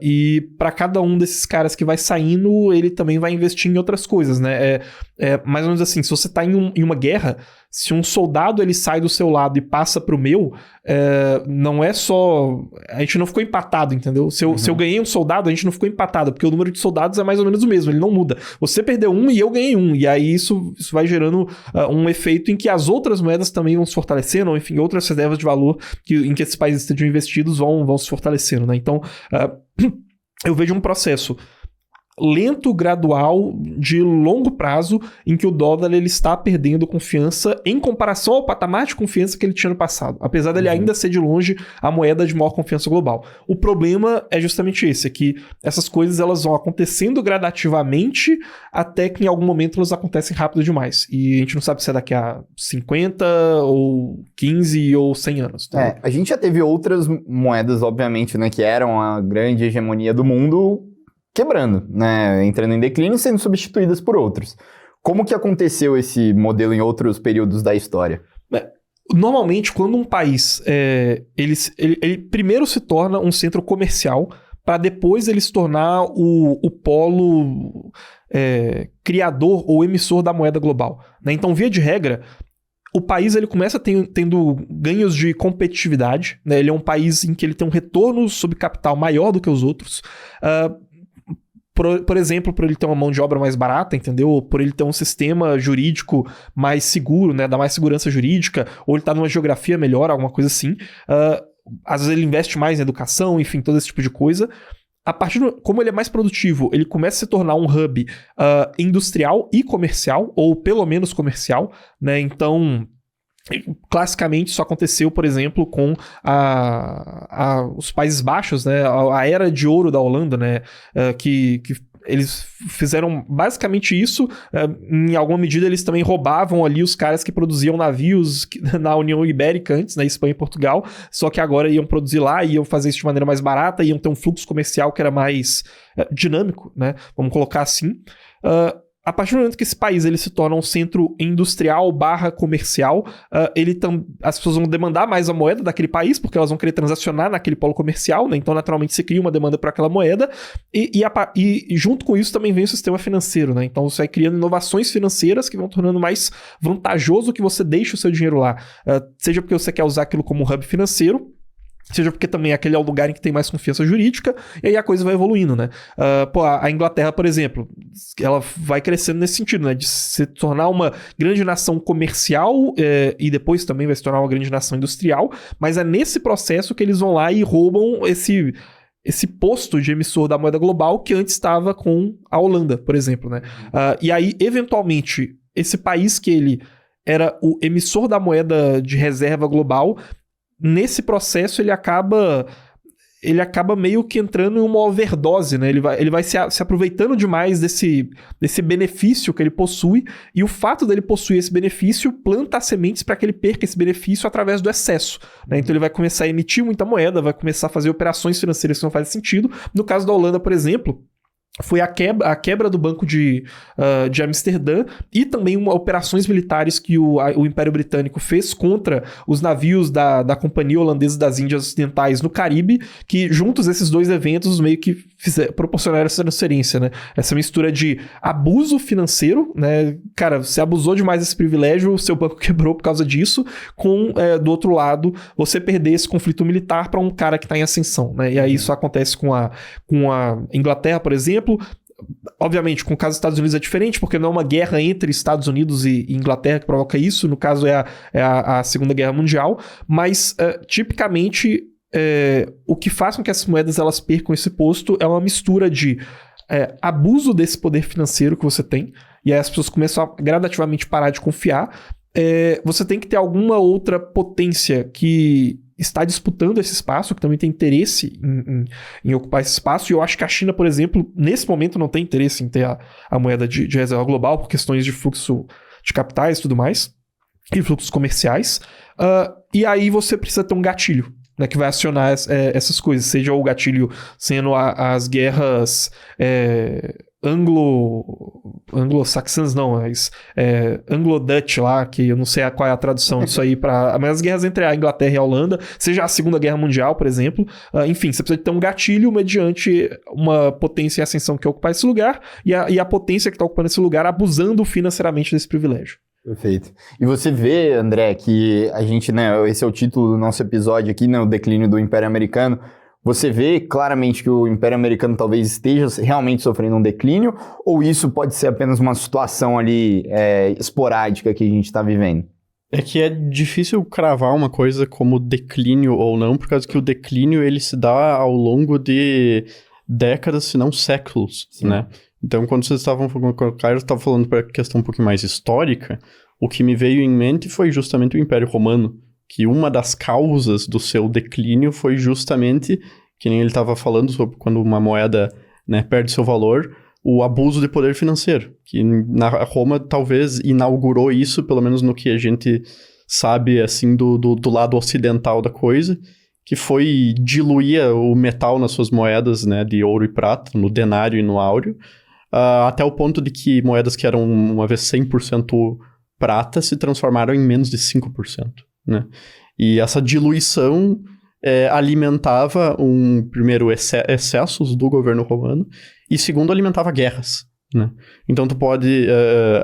S2: E para cada um desses caras que vai saindo, ele também vai investir em outras coisas, né? Mais ou menos assim, se você está em uma guerra, se um soldado ele sai do seu lado e passa pro meu, não é só... A gente não ficou empatado, entendeu? Se eu ganhei um soldado, a gente não ficou empatado, porque o número de soldados é mais ou menos o mesmo, ele não muda. Você perdeu um e eu ganhei um, e aí isso vai gerando um efeito em que as outras moedas também vão se fortalecendo, ou enfim, outras reservas de valor em que esses países estejam investidos vão se fortalecendo, né? Então, eu vejo um processo lento, gradual, de longo prazo, em que o dólar ele está perdendo confiança em comparação ao patamar de confiança que ele tinha no passado, apesar dele ainda ser de longe a moeda de maior confiança global. O problema é justamente esse, é que essas coisas elas vão acontecendo gradativamente até que em algum momento elas acontecem rápido demais. E a gente não sabe se é daqui a 50 ou 15 ou 100 anos. Tá?
S3: A gente já teve outras moedas, obviamente, né, que eram a grande hegemonia do mundo, quebrando, né, entrando em declínio e sendo substituídas por outros. Como que aconteceu esse modelo em outros períodos da história?
S2: Normalmente, quando um país ele primeiro se torna um centro comercial para depois ele se tornar o polo criador ou emissor da moeda global, né? Então, via de regra, o país ele começa tendo ganhos de competitividade, né? Ele é um país em que ele tem um retorno sobre capital maior do que os outros. Por exemplo, por ele ter uma mão de obra mais barata, entendeu? Por ele ter um sistema jurídico mais seguro, né? Dá mais segurança jurídica, ou ele tá numa geografia melhor, alguma coisa assim. Às vezes ele investe mais em educação, enfim, todo esse tipo de coisa. Como ele é mais produtivo, ele começa a se tornar um hub industrial e comercial, ou pelo menos comercial, né? Então, classicamente isso aconteceu, por exemplo, com os Países Baixos, né? A era de ouro da Holanda, né? Que eles fizeram basicamente isso. Em alguma medida, eles também roubavam ali os caras que produziam navios na União Ibérica antes, na Espanha e Portugal, só que agora iam produzir lá, iam fazer isso de maneira mais barata, iam ter um fluxo comercial que era mais dinâmico, né? Vamos colocar assim. A partir do momento que esse país ele se torna um centro industrial / comercial, as pessoas vão demandar mais a moeda daquele país, porque elas vão querer transacionar naquele polo comercial, né? Então, naturalmente, você cria uma demanda para aquela moeda, e junto com isso também vem o sistema financeiro, né? Então, você vai criando inovações financeiras que vão tornando mais vantajoso que você deixe o seu dinheiro lá. Seja porque você quer usar aquilo como um hub financeiro, seja porque também aquele é o lugar em que tem mais confiança jurídica, e aí a coisa vai evoluindo, né? A Inglaterra, por exemplo, ela vai crescendo nesse sentido, né? De se tornar uma grande nação comercial e depois também vai se tornar uma grande nação industrial, mas é nesse processo que eles vão lá e roubam esse posto de emissor da moeda global que antes estava com a Holanda, por exemplo, né? E aí, eventualmente, esse país que ele era o emissor da moeda de reserva global, nesse processo ele acaba meio que entrando em uma overdose, né? Ele vai se aproveitando demais desse benefício que ele possui, e o fato dele possuir esse benefício planta as sementes para que ele perca esse benefício através do excesso, né? Então ele vai começar a emitir muita moeda, vai começar a fazer operações financeiras que não fazem sentido. No caso da Holanda, por exemplo, foi a quebra do Banco de Amsterdã e também operações militares que o Império Britânico fez contra os navios da Companhia Holandesa das Índias Ocidentais no Caribe, que juntos esses dois eventos meio que proporcionaram essa transferência, né? Essa mistura de abuso financeiro, né? Cara, você abusou demais desse privilégio, o seu banco quebrou por causa disso, do outro lado, você perder esse conflito militar para um cara que está em ascensão, né? E aí isso acontece com a Inglaterra, por exemplo. Obviamente, com o caso dos Estados Unidos é diferente, porque não é uma guerra entre Estados Unidos e Inglaterra que provoca isso, no caso é a Segunda Guerra Mundial, mas tipicamente o que faz com que essas moedas elas percam esse posto é uma mistura de abuso desse poder financeiro que você tem, e aí as pessoas começam a gradativamente parar de confiar. Você tem que ter alguma outra potência que está disputando esse espaço, que também tem interesse em ocupar esse espaço, e eu acho que a China, por exemplo, nesse momento não tem interesse em ter a moeda de reserva global por questões de fluxo de capitais e tudo mais, e fluxos comerciais, e aí você precisa ter um gatilho, né, que vai acionar essas coisas, seja o gatilho sendo as guerras anglo-saxãs não, mas anglo-dutch lá, que eu não sei qual é a tradução disso aí, mas as guerras entre a Inglaterra e a Holanda, seja a Segunda Guerra Mundial, por exemplo, enfim, você precisa ter um gatilho mediante uma potência em ascensão que ocupar esse lugar, e a potência que está ocupando esse lugar abusando financeiramente desse privilégio.
S3: Perfeito. E você vê, André, que a gente, né, esse é o título do nosso episódio aqui, né, o declínio do Império Americano. Você vê claramente que o Império Americano talvez esteja realmente sofrendo um declínio, ou isso pode ser apenas uma situação ali esporádica que a gente está vivendo?
S1: É que é difícil cravar uma coisa como declínio ou não, por causa que o declínio ele se dá ao longo de décadas, se não séculos, né? Então, quando vocês estavam falando, o Caio estava falando para a questão um pouquinho mais histórica, o que me veio em mente foi justamente o Império Romano, que uma das causas do seu declínio foi justamente, que nem ele estava falando sobre quando uma moeda, né, perde seu valor, o abuso de poder financeiro, que na Roma talvez inaugurou isso, pelo menos no que a gente sabe, assim, do lado ocidental da coisa, que foi diluir o metal nas suas moedas, né, de ouro e prata, no denário e no áureo, até o ponto de que moedas que eram uma vez 100% prata se transformaram em menos de 5%. Né? E essa diluição alimentava, primeiro, excessos do governo romano, e segundo, alimentava guerras. Né? Então tu pode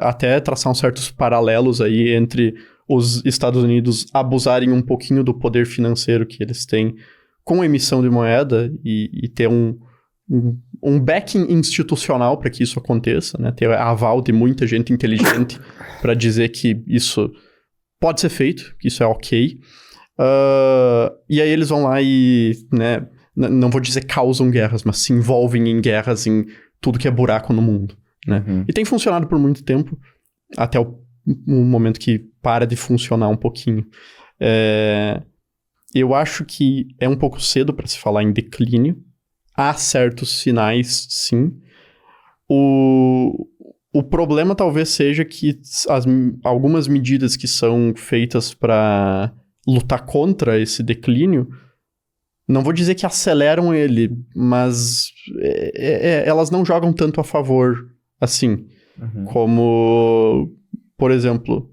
S1: até traçar uns certos paralelos aí entre os Estados Unidos abusarem um pouquinho do poder financeiro que eles têm com a emissão de moeda e ter um backing institucional para que isso aconteça, né? Ter aval de muita gente inteligente para dizer que isso pode ser feito, que isso é ok. E aí eles vão lá e, né, não vou dizer causam guerras, mas se envolvem em guerras em tudo que é buraco no mundo. Né? E tem funcionado por muito tempo, até o momento que para de funcionar um pouquinho. Eu acho que é um pouco cedo para se falar em declínio. Há certos sinais, sim. O problema talvez seja que algumas medidas que são feitas para lutar contra esse declínio, não vou dizer que aceleram ele, mas elas não jogam tanto a favor assim. Como, por exemplo,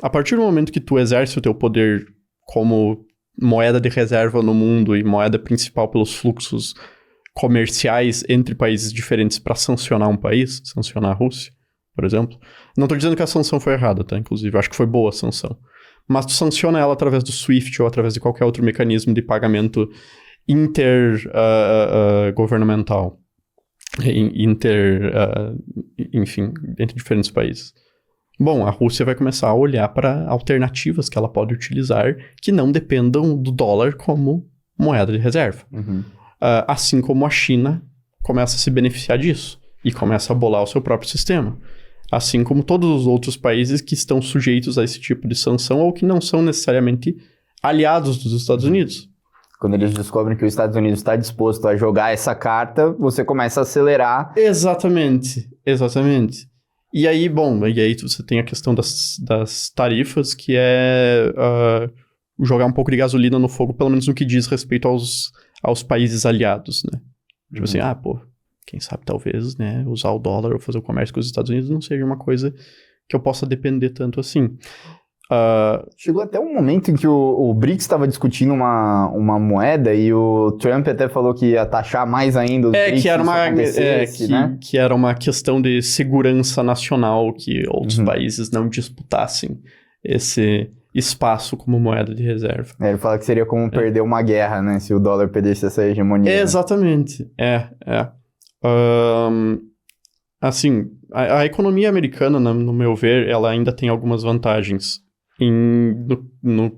S1: a partir do momento que tu exerce o teu poder como moeda de reserva no mundo e moeda principal pelos fluxos comerciais entre países diferentes para sancionar um país, sancionar a Rússia, por exemplo. Não tô dizendo que a sanção foi errada, tá? Inclusive, eu acho que foi boa a sanção. Mas tu sanciona ela através do SWIFT ou através de qualquer outro mecanismo de pagamento intergovernamental. Enfim, entre diferentes países. Bom, a Rússia vai começar a olhar para alternativas que ela pode utilizar que não dependam do dólar como moeda de reserva. Assim como a China começa a se beneficiar disso e começa a bolar o seu próprio sistema. Assim como todos os outros países que estão sujeitos a esse tipo de sanção ou que não são necessariamente aliados dos Estados Unidos.
S3: Quando eles descobrem que os Estados Unidos está disposto a jogar essa carta, você começa a acelerar.
S1: Exatamente. E aí, você tem a questão das tarifas, que é jogar um pouco de gasolina no fogo, pelo menos no que diz respeito aos países aliados, né? Tipo assim, quem sabe talvez, né, usar o dólar ou fazer o comércio com os Estados Unidos não seja uma coisa que eu possa depender tanto assim.
S3: Chegou até um momento em que o BRICS estava discutindo uma moeda e o Trump até falou que ia taxar mais ainda os BRICS.
S1: Que era uma questão de segurança nacional, que outros países não disputassem esse espaço como moeda de reserva.
S3: Ele fala que seria como perder uma guerra, né, se o dólar perdesse essa hegemonia.
S1: Exatamente, assim, a economia americana, no meu ver, ela ainda tem algumas vantagens,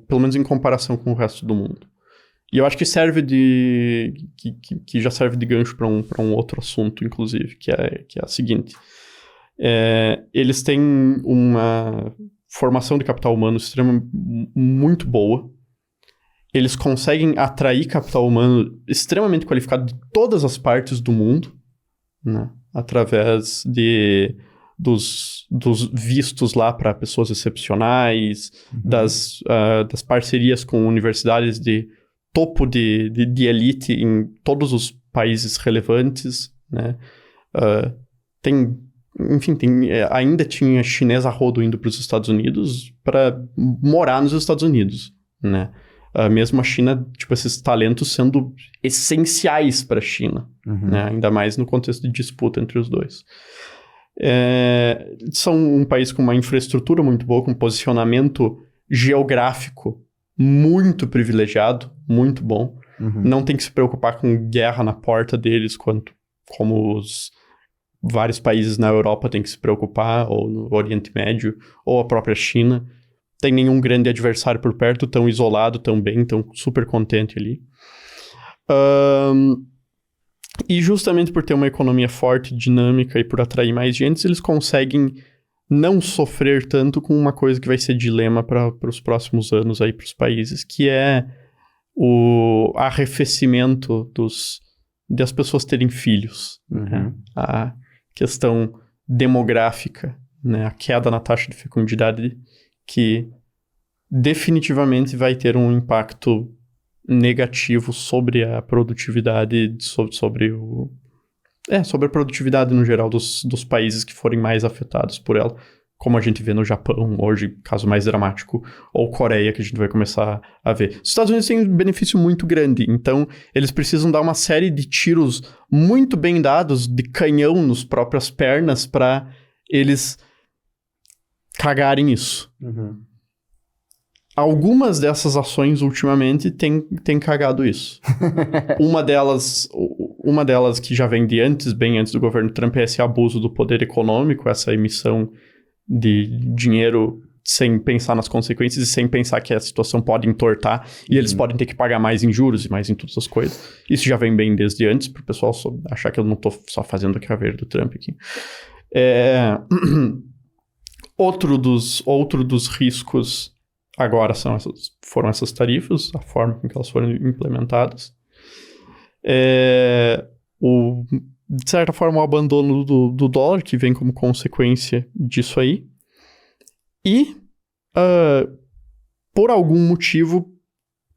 S1: pelo menos em comparação com o resto do mundo. E eu acho que que já serve de gancho para um outro assunto, inclusive, que é a seguinte. Eles têm uma formação de capital humano muito boa. Eles conseguem atrair capital humano extremamente qualificado de todas as partes do mundo, né? Através dos vistos lá para pessoas excepcionais, das parcerias com universidades de topo de elite em todos os países relevantes, né? Ainda tinha chinês a rodo indo para os Estados Unidos para morar nos Estados Unidos, né? Mesmo a China, tipo, esses talentos sendo essenciais para a China, né? Ainda mais no contexto de disputa entre os dois. São um país com uma infraestrutura muito boa, com um posicionamento geográfico muito privilegiado, muito bom. Não tem que se preocupar com guerra na porta deles, como os vários países na Europa têm que se preocupar, ou no Oriente Médio, ou a própria China. Tem nenhum grande adversário por perto, tão isolado, tão bem, tão super contente ali. E justamente por ter uma economia forte, dinâmica e por atrair mais gente, eles conseguem não sofrer tanto com uma coisa que vai ser dilema para os próximos anos aí para os países, que é o arrefecimento das pessoas terem filhos. Né? A questão demográfica, né? A queda na taxa de fecundidade, que definitivamente vai ter um impacto negativo sobre a produtividade, sobre a produtividade no geral dos países que forem mais afetados por ela, como a gente vê no Japão hoje, caso mais dramático, ou Coreia, que a gente vai começar a ver. Os Estados Unidos têm um benefício muito grande, então eles precisam dar uma série de tiros muito bem dados, de canhão nas próprias pernas, para eles cagarem isso. Algumas dessas ações, ultimamente, têm cagado isso. Uma delas que já vem de antes, bem antes do governo Trump, é esse abuso do poder econômico, essa emissão de dinheiro sem pensar nas consequências e sem pensar que a situação pode entortar e eles podem ter que pagar mais em juros e mais em todas as coisas. Isso já vem bem desde antes, para o pessoal achar que eu não estou só fazendo a caveira do Trump aqui. Outro dos riscos agora foram essas tarifas, a forma com que elas foram implementadas. de certa forma, o abandono do dólar, que vem como consequência disso aí. E, por algum motivo,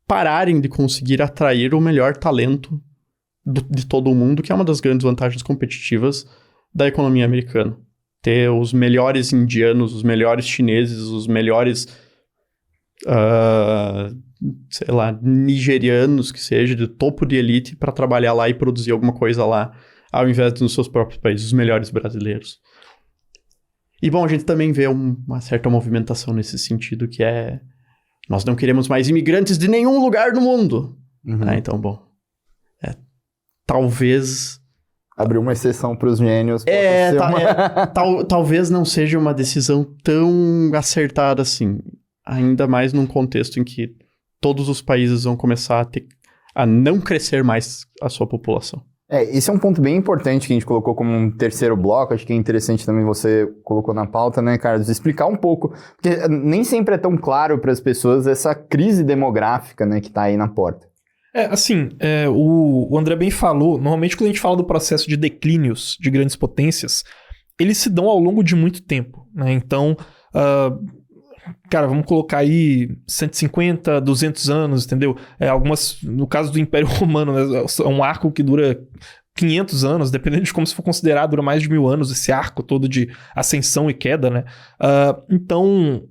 S1: pararem de conseguir atrair o melhor talento de todo o mundo, que é uma das grandes vantagens competitivas da economia americana. Ter os melhores indianos, os melhores chineses, os melhores, sei lá, nigerianos, que seja, de topo de elite, para trabalhar lá e produzir alguma coisa lá, ao invés de nos seus próprios países, os melhores brasileiros. E, bom, a gente também vê uma certa movimentação nesse sentido, que é... Nós não queremos mais imigrantes de nenhum lugar do mundo.
S3: Uhum.
S1: Então, bom... talvez...
S3: Abrir uma exceção para os gênios.
S1: Talvez não seja uma decisão tão acertada assim. Ainda mais num contexto em que todos os países vão começar a não crescer mais a sua população.
S3: Esse é um ponto bem importante que a gente colocou como um terceiro bloco, acho que é interessante também você colocou na pauta, né, Carlos? Explicar um pouco, porque nem sempre é tão claro para as pessoas essa crise demográfica, né, que está aí na porta.
S2: O André bem falou, normalmente quando a gente fala do processo de declínios de grandes potências, eles se dão ao longo de muito tempo, né? Então, cara, vamos colocar aí 150, 200 anos, entendeu? No caso do Império Romano, né, é um arco que dura 500 anos, dependendo de como se for considerado, dura mais de 1000 anos, esse arco todo de ascensão e queda, né? Então,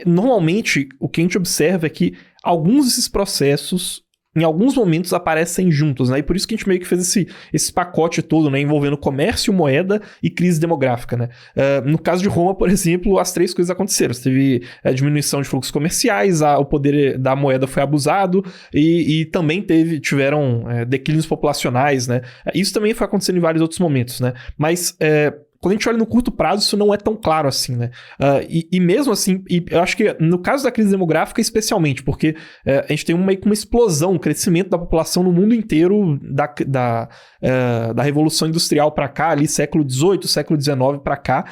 S2: normalmente, o que a gente observa é que alguns desses processos, em alguns momentos, aparecem juntos, né? E por isso que a gente meio que fez esse pacote todo, né? Envolvendo comércio, moeda e crise demográfica, né? No caso de Roma, por exemplo, as 3 coisas aconteceram. Você teve a diminuição de fluxos comerciais, o poder da moeda foi abusado e também tiveram declínios populacionais, né? Isso também foi acontecendo em vários outros momentos, né? Mas... quando a gente olha no curto prazo, isso não é tão claro assim, né? E mesmo assim, eu acho que no caso da crise demográfica, especialmente, porque a gente tem meio que uma explosão, um crescimento da população no mundo inteiro da Revolução Industrial para cá, ali século XVIII, século XIX para cá.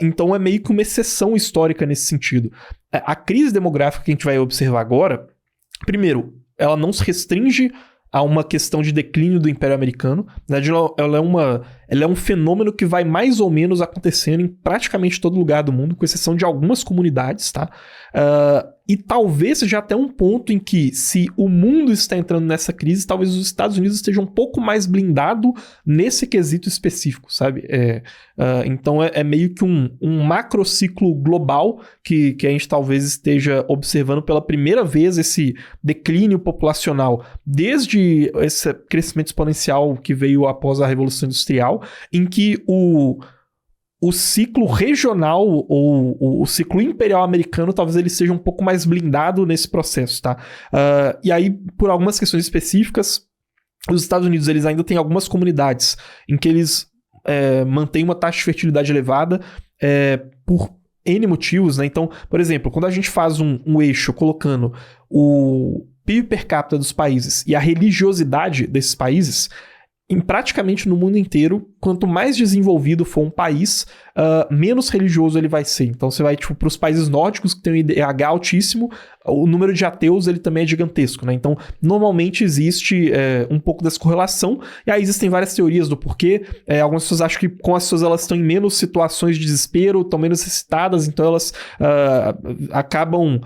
S2: Então é meio que uma exceção histórica nesse sentido. A crise demográfica que a gente vai observar agora, primeiro, ela não se restringe a uma questão de declínio do Império Americano. Na verdade, ela é um fenômeno que vai mais ou menos acontecendo em praticamente todo lugar do mundo, com exceção de algumas comunidades, tá? E talvez seja até um ponto em que, se o mundo está entrando nessa crise, talvez os Estados Unidos estejam um pouco mais blindado nesse quesito específico, sabe? Então é meio que um macrociclo global que a gente talvez esteja observando pela primeira vez esse declínio populacional, desde esse crescimento exponencial que veio após a Revolução Industrial, em que o ciclo regional ou o ciclo imperial americano talvez ele seja um pouco mais blindado nesse processo, tá? E aí, por algumas questões específicas, os Estados Unidos eles ainda têm algumas comunidades em que eles mantêm uma taxa de fertilidade elevada por N motivos, né? Então, por exemplo, quando a gente faz um eixo colocando o PIB per capita dos países e a religiosidade desses países, praticamente no mundo inteiro, quanto mais desenvolvido for um país, menos religioso ele vai ser. Então você vai para os países nórdicos que tem um IDH altíssimo, o número de ateus ele também é gigantesco, né? Então normalmente existe um pouco dessa correlação, e aí existem várias teorias do porquê. Algumas pessoas acham que com as pessoas elas estão em menos situações de desespero, estão menos necessitadas, então elas acabam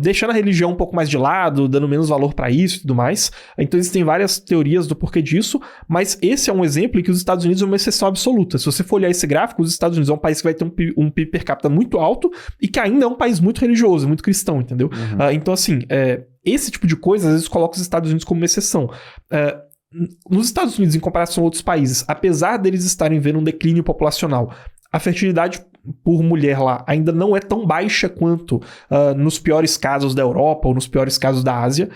S2: deixando a religião um pouco mais de lado, dando menos valor para isso e tudo mais. Então existem várias teorias do porquê disso, mas esse é um exemplo em que os Estados Unidos é uma exceção absoluta. Se você for olhar esse gráfico, os Estados Unidos é um país que vai ter um PIB per capita muito alto e que ainda é um país muito religioso, muito cristão, entendeu? Uhum. Então, assim, esse tipo de coisa, às vezes, coloca os Estados Unidos como uma exceção. Nos Estados Unidos, em comparação a outros países, apesar deles estarem vendo um declínio populacional, a fertilidade por mulher lá ainda não é tão baixa quanto nos piores casos da Europa ou nos piores casos da Ásia.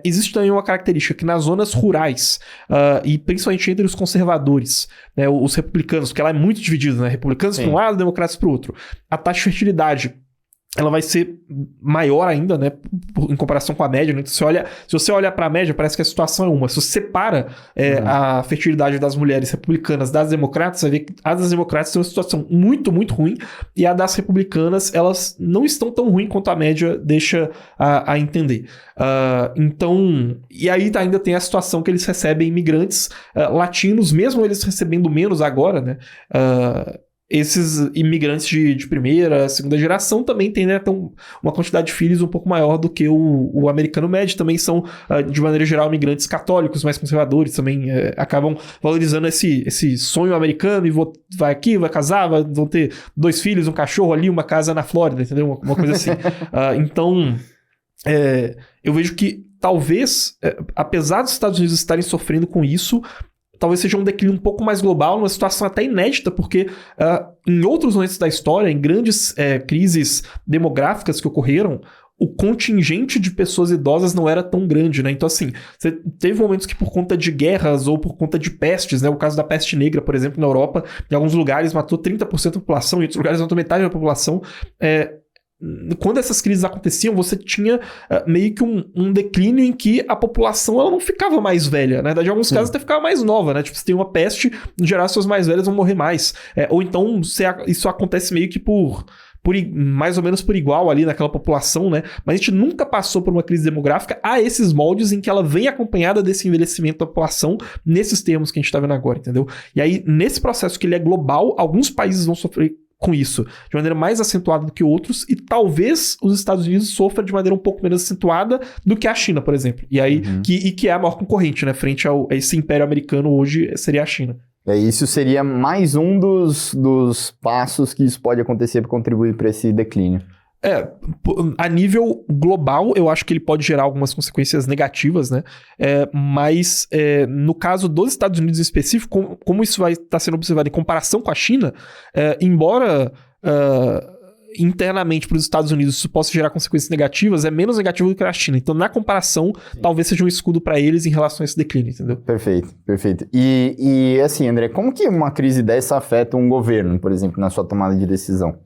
S2: Existe também uma característica que nas zonas rurais, e principalmente entre os conservadores, né, os republicanos, porque ela é muito dividida, né? Republicanos para um lado, democratas para o outro. A taxa de fertilidade ela vai ser maior ainda, né, em comparação com a média, né? Se você olha para a média, parece que a situação é uma. Se você separa a fertilidade das mulheres republicanas das democratas, você vai ver que as das democratas têm uma situação muito, muito ruim, e a das republicanas, elas não estão tão ruins quanto a média deixa a entender. Então, e aí ainda tem a situação que eles recebem imigrantes latinos, mesmo eles recebendo menos agora, né, esses imigrantes de primeira, segunda geração também têm, né, uma quantidade de filhos um pouco maior do que o americano médio. Também são, de maneira geral, imigrantes católicos, mais conservadores, também acabam valorizando esse sonho americano e vai aqui, vai casar, vão ter 2 filhos, um cachorro ali, uma casa na Flórida, entendeu? Uma coisa assim. Então, eu vejo que talvez, apesar dos Estados Unidos estarem sofrendo com isso, talvez seja um declínio um pouco mais global, numa situação até inédita, porque em outros momentos da história, em grandes crises demográficas que ocorreram, o contingente de pessoas idosas não era tão grande, né? Então, assim, você teve momentos que por conta de guerras ou por conta de pestes, né? O caso da peste negra, por exemplo, na Europa, em alguns lugares matou 30% da população, em outros lugares matou metade da população. Quando essas crises aconteciam, você tinha meio que um declínio em que a população ela não ficava mais velha. Na verdade, em alguns casos até ficava mais nova, né? Tipo, se tem uma peste, em geral, as pessoas mais velhas vão morrer mais. Ou então, isso acontece meio que mais ou menos por igual ali naquela população, né? Mas a gente nunca passou por uma crise demográfica a esses moldes em que ela vem acompanhada desse envelhecimento da população nesses termos que a gente tá vendo agora, entendeu? E aí, nesse processo que ele é global, alguns países vão sofrer com isso, de maneira mais acentuada do que outros, e talvez os Estados Unidos sofram de maneira um pouco menos acentuada do que a China, por exemplo. E aí, que é a maior concorrente, né? Frente a esse império americano hoje, seria a China.
S3: Isso seria mais um dos passos que isso pode acontecer para contribuir para esse declínio.
S2: A nível global, eu acho que ele pode gerar algumas consequências negativas, né? Mas no caso dos Estados Unidos em específico, como isso vai estar sendo observado em comparação com a China, embora internamente para os Estados Unidos isso possa gerar consequências negativas, é menos negativo do que a China. Então, na comparação, talvez seja um escudo para eles em relação a esse declínio, entendeu?
S3: Perfeito. E assim, André, como que uma crise dessa afeta um governo, por exemplo, na sua tomada de decisão?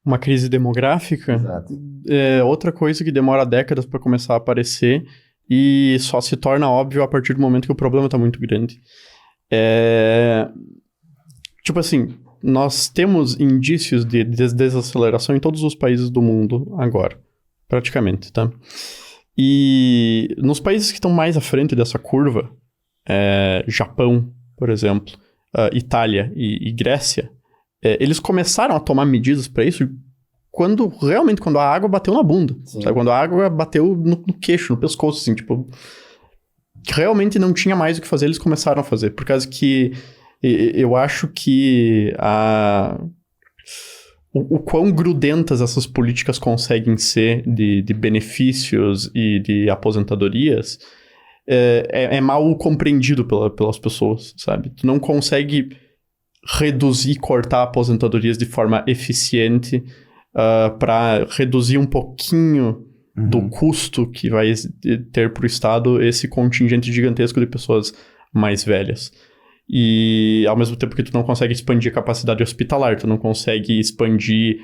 S1: Uma crise demográfica?
S3: Exato.
S1: É outra coisa que demora décadas para começar a aparecer e só se torna óbvio a partir do momento que o problema está muito grande. Tipo assim, nós temos indícios de desaceleração em todos os países do mundo agora, praticamente, tá? E nos países que estão mais à frente dessa curva, Japão, por exemplo, Itália e Grécia, eles começaram a tomar medidas para isso quando a água bateu na bunda, sabe? Quando a água bateu no queixo, no pescoço, assim, tipo... Realmente não tinha mais o que fazer, eles começaram a fazer, por causa que eu acho que o quão grudentas essas políticas conseguem ser de benefícios e de aposentadorias é mal compreendido pelas pessoas, sabe? Tu não consegue reduzir, cortar aposentadorias de forma eficiente para reduzir um pouquinho do custo que vai ter para o Estado esse contingente gigantesco de pessoas mais velhas. E ao mesmo tempo que tu não consegue expandir a capacidade hospitalar, tu não consegue expandir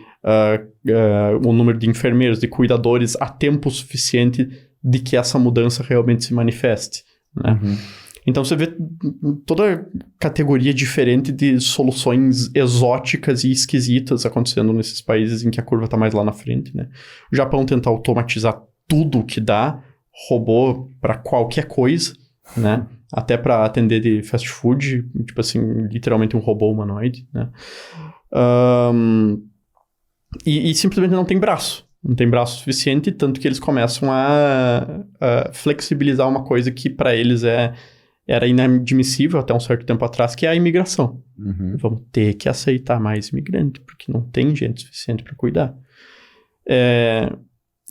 S1: o número de enfermeiros, de cuidadores a tempo suficiente de que essa mudança realmente se manifeste, né? Então você vê toda categoria diferente de soluções exóticas e esquisitas acontecendo nesses países em que a curva está mais lá na frente, né? O Japão tenta automatizar tudo o que dá, robô para qualquer coisa, né? Até para atender de fast food, tipo assim, literalmente um robô humanoide, né? E simplesmente não tem braço. Não tem braço suficiente, tanto que eles começam a flexibilizar uma coisa que para eles era inadmissível até um certo tempo atrás, que é a imigração. Vamos ter que aceitar mais imigrante, porque não tem gente suficiente para cuidar.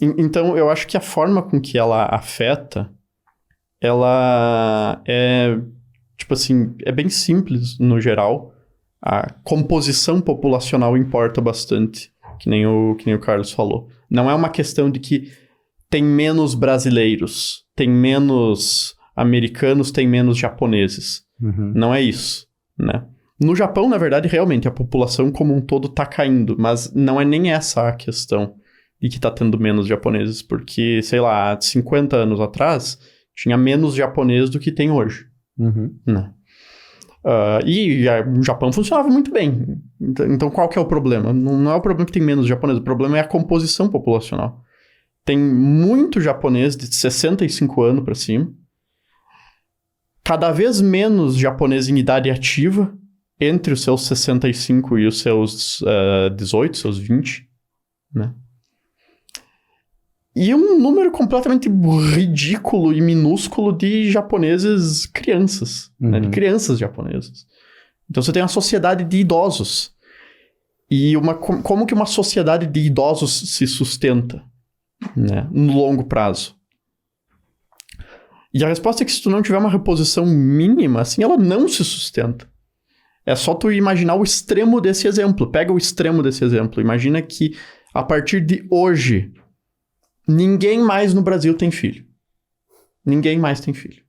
S1: Então, eu acho que a forma com que ela afeta, ela tipo assim, é bem simples no geral. A composição populacional importa bastante, que nem o Carlos falou. Não é uma questão de que tem menos brasileiros, tem menos americanos, tem menos japoneses. Não é isso, né? No Japão, na verdade, realmente, a população como um todo tá caindo, mas não é nem essa a questão. de que tá tendo menos japoneses, porque, sei lá, há 50 anos atrás, tinha menos japonês do que tem hoje, né? E o Japão funcionava muito bem. Então, qual que é o problema? Não é o problema que tem menos japonês, o problema é a composição populacional. Tem muito japonês de 65 anos para cima, cada vez menos japonês em idade ativa, entre os seus 65 e os seus 18, seus 20, né? E um número completamente ridículo e minúsculo de japoneses crianças, né? De crianças japonesas. Então você tem uma sociedade de idosos. E como que uma sociedade de idosos se sustenta, né? No longo prazo? E a resposta é que se tu não tiver uma reposição mínima, assim, ela não se sustenta. É só tu imaginar o extremo desse exemplo. Pega o extremo desse exemplo. Imagina que, a partir de hoje, ninguém mais no Brasil tem filho. Ninguém mais tem filho.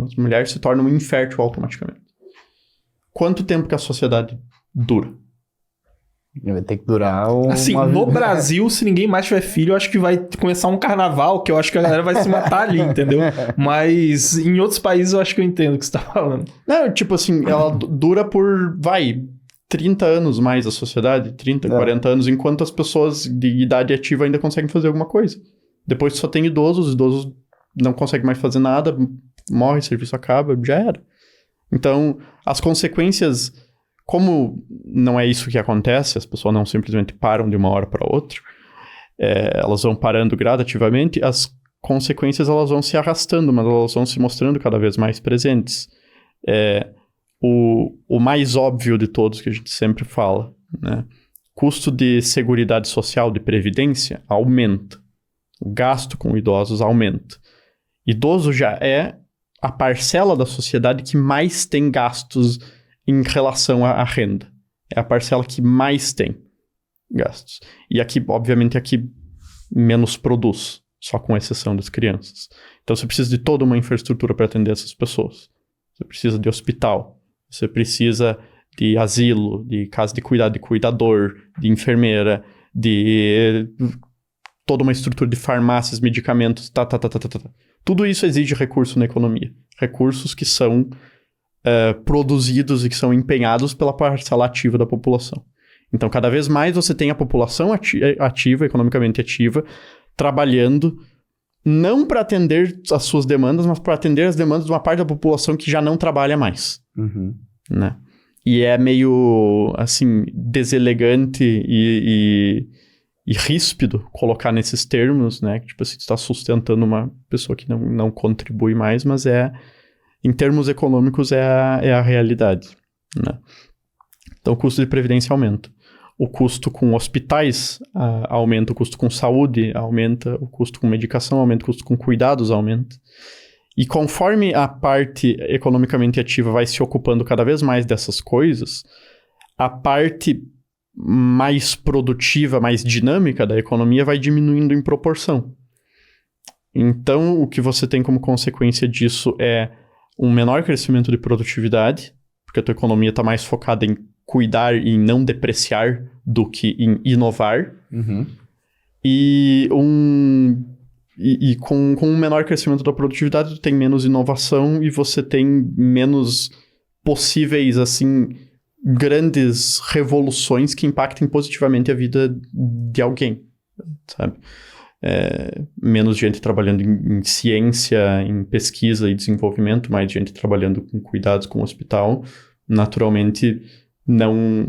S1: As mulheres se tornam infértil automaticamente. Quanto tempo que a sociedade dura?
S3: Vai ter que durar
S2: Assim, no Brasil, se ninguém mais tiver filho, eu acho que vai começar um carnaval, que eu acho que a galera vai se matar ali, entendeu? Mas em outros países eu acho que eu entendo o que você tá falando.
S1: Não, tipo assim, ela dura por, 30 anos mais a sociedade, 30, 40 anos, enquanto as pessoas de idade ativa ainda conseguem fazer alguma coisa. Depois só tem idosos, os idosos não conseguem mais fazer nada, morre, o serviço acaba, já era. Então, as consequências... Como não é isso que acontece, as pessoas não simplesmente param de uma hora para outra, elas vão parando gradativamente, as consequências elas vão se arrastando, mas elas vão se mostrando cada vez mais presentes. O mais óbvio de todos que a gente sempre fala, né? Custo de seguridade social, de previdência, aumenta. O gasto com idosos aumenta. Idoso já é a parcela da sociedade que mais tem gastos em relação à renda. É a parcela que mais tem gastos. E aqui, obviamente, menos produz, só com exceção das crianças. Então, você precisa de toda uma infraestrutura para atender essas pessoas. Você precisa de hospital, você precisa de asilo, de casa de cuidado de cuidador, de enfermeira, de toda uma estrutura de farmácias, medicamentos, Tudo isso exige recurso na economia. Recursos que são produzidos e que são empenhados pela parcela ativa da população. Então, cada vez mais você tem a população ativa, economicamente ativa, trabalhando não para atender as suas demandas, mas para atender as demandas de uma parte da população que já não trabalha mais. Né? E é meio, assim, deselegante e ríspido colocar nesses termos, né? Que, tipo assim, você está sustentando uma pessoa que não contribui mais, mas em termos econômicos, é a realidade, né? Então, o custo de previdência aumenta. O custo com hospitais aumenta, o custo com saúde aumenta, o custo com medicação aumenta, o custo com cuidados aumenta. E conforme a parte economicamente ativa vai se ocupando cada vez mais dessas coisas, a parte mais produtiva, mais dinâmica da economia vai diminuindo em proporção. Então, o que você tem como consequência disso é um menor crescimento de produtividade, porque a tua economia está mais focada em cuidar e em não depreciar do que em inovar. E com um menor crescimento da produtividade, tu tem menos inovação e você tem menos possíveis, assim, grandes revoluções que impactem positivamente a vida de alguém, sabe? Menos gente trabalhando em ciência, em pesquisa e desenvolvimento, mais gente trabalhando com cuidados com o hospital, naturalmente não,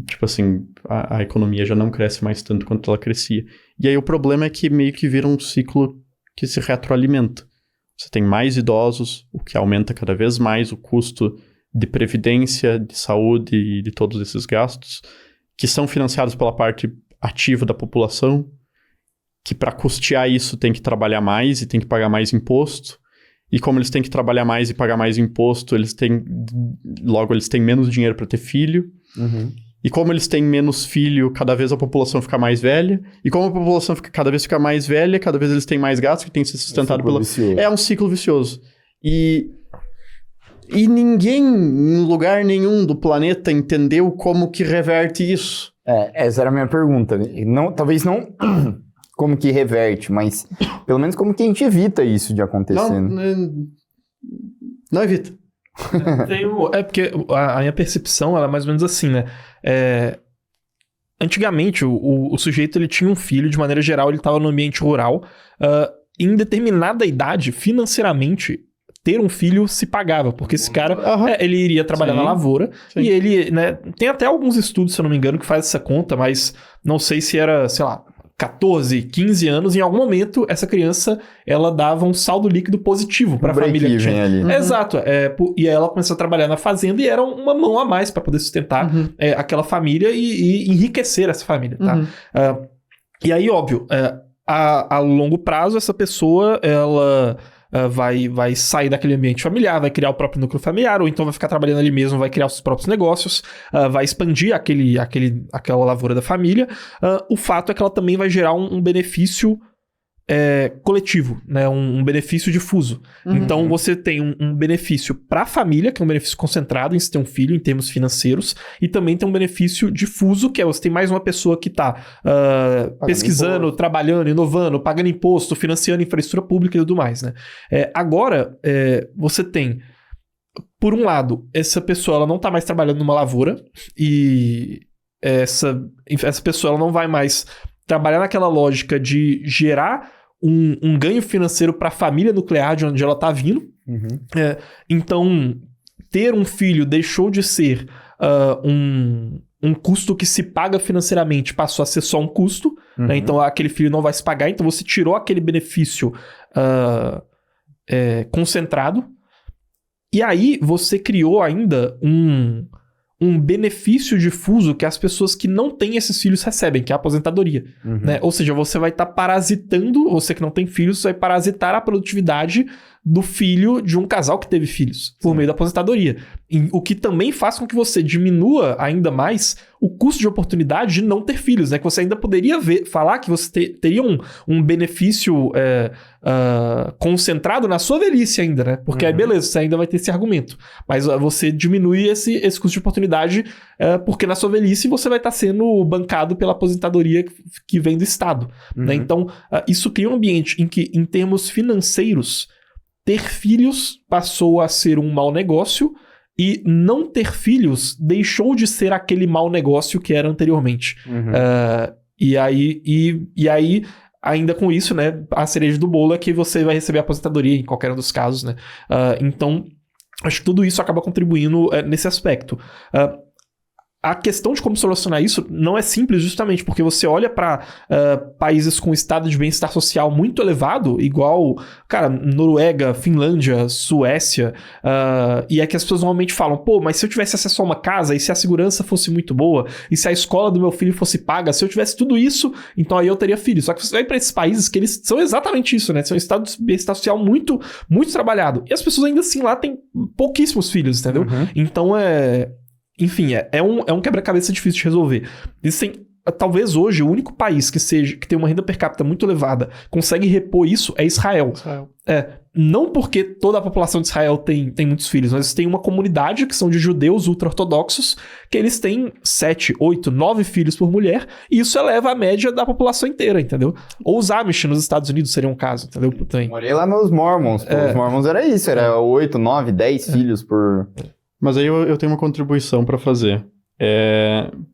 S1: tipo assim, a economia já não cresce mais tanto quanto ela crescia. E aí o problema é que meio que vira um ciclo que se retroalimenta. Você tem mais idosos, o que aumenta cada vez mais o custo de previdência, de saúde e de todos esses gastos, que são financiados pela parte ativa da população, que para custear isso tem que trabalhar mais e tem que pagar mais imposto. E como eles têm que trabalhar mais e pagar mais imposto, logo eles têm menos dinheiro para ter filho. E como eles têm menos filho, cada vez a população fica mais velha. E como a população cada vez fica mais velha, cada vez eles têm mais gastos que têm que ser sustentado É um ciclo vicioso. E ninguém, em lugar nenhum do planeta, entendeu como que reverte isso.
S3: Essa era a minha pergunta. Talvez não como que reverte, mas pelo menos como que a gente evita isso de acontecer.
S1: Não evita.
S2: Porque a minha percepção ela é mais ou menos assim, né? Antigamente, o sujeito ele tinha um filho, de maneira geral, ele estava no ambiente rural. Em determinada idade, financeiramente, ter um filho se pagava, porque esse cara, ele iria trabalhar na lavoura, e ele, né, tem até alguns estudos, se eu não me engano, que faz essa conta, mas não sei se era, sei lá, 14, 15 anos, em algum momento, essa criança, ela dava um saldo líquido positivo para a família que tinha.
S3: Ali.
S2: Exato. E aí ela começou a trabalhar na fazenda e era uma mão a mais para poder sustentar aquela família e enriquecer essa família, tá? E aí, óbvio, a longo prazo, essa pessoa, ela vai sair daquele ambiente familiar, vai criar o próprio núcleo familiar, ou então vai ficar trabalhando ali mesmo, vai criar os seus próprios negócios, vai expandir aquela lavoura da família. O fato é que ela também vai gerar um benefício coletivo, né? Um benefício difuso. Então, você tem um benefício para a família, que é um benefício concentrado em se ter um filho, em termos financeiros, e também tem um benefício difuso, que é você tem mais uma pessoa que está pesquisando, imposto, trabalhando, inovando, pagando imposto, financiando infraestrutura pública e tudo mais, né? Agora, você tem, por um lado, essa pessoa ela não está mais trabalhando numa lavoura, e essa pessoa ela não vai mais trabalhar naquela lógica de gerar um ganho financeiro para a família nuclear de onde ela está vindo. Então, ter um filho deixou de ser um custo que se paga financeiramente, passou a ser só um custo. Né? Então, aquele filho não vai se pagar. Então, você tirou aquele benefício concentrado. E aí, você criou ainda um benefício difuso que as pessoas que não têm esses filhos recebem, que é a aposentadoria. Né? Ou seja, você vai estar parasitando, você que não tem filhos, você vai parasitar a produtividade do filho de um casal que teve filhos, por meio da aposentadoria. O que também faz com que você diminua ainda mais o custo de oportunidade de não ter filhos, né? Que você ainda poderia falar que você teria um benefício concentrado na sua velhice ainda, né? Porque aí, beleza, você ainda vai ter esse argumento. Mas você diminui esse custo de oportunidade porque na sua velhice você vai estar sendo bancado pela aposentadoria que vem do Estado. Né? Então, isso cria um ambiente em que, em termos financeiros, ter filhos passou a ser um mau negócio e não ter filhos deixou de ser aquele mau negócio que era anteriormente. E aí, ainda com isso, né, a cereja do bolo é que você vai receber a aposentadoria em qualquer um dos casos, né? Então, acho que tudo isso acaba contribuindo nesse aspecto. A questão de como solucionar isso não é simples justamente porque você olha para países com estado de bem-estar social muito elevado, igual, cara, Noruega, Finlândia, Suécia, e é que as pessoas normalmente falam, pô, mas se eu tivesse acesso a uma casa, e se a segurança fosse muito boa, e se a escola do meu filho fosse paga, se eu tivesse tudo isso, então aí eu teria filho. Só que você vai para esses países que eles são exatamente isso, né? São um estado de bem-estar social muito, muito trabalhado. E as pessoas ainda assim lá têm pouquíssimos filhos, entendeu? Então enfim, é um quebra-cabeça difícil de resolver. Existem, talvez hoje, o único país que tem uma renda per capita muito elevada, consegue repor isso, é Israel. Não porque toda a população de Israel tem muitos filhos, mas tem uma comunidade que são de judeus ultra-ortodoxos, que eles têm 7, 8, 9 filhos por mulher, e isso eleva a média da população inteira, entendeu? Ou os Amish nos Estados Unidos seria um caso, entendeu?
S3: Morei lá nos Mormons, os Mormons era isso, era 8, 9, 10 filhos por...
S1: Mas aí eu tenho uma contribuição para fazer.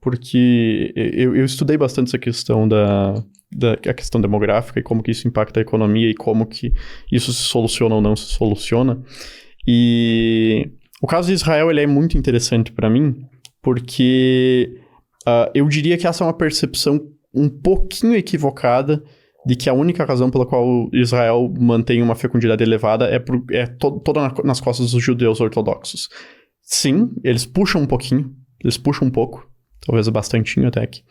S1: Porque eu estudei bastante essa questão a questão demográfica e como que isso impacta a economia e como que isso se soluciona ou não se soluciona. E o caso de Israel ele é muito interessante para mim, porque eu diria que essa é uma percepção um pouquinho equivocada de que a única razão pela qual Israel mantém uma fecundidade elevada é toda nas costas dos judeus ortodoxos. Sim, eles puxam um pouquinho, eles puxam um pouco, talvez bastantinho até aqui.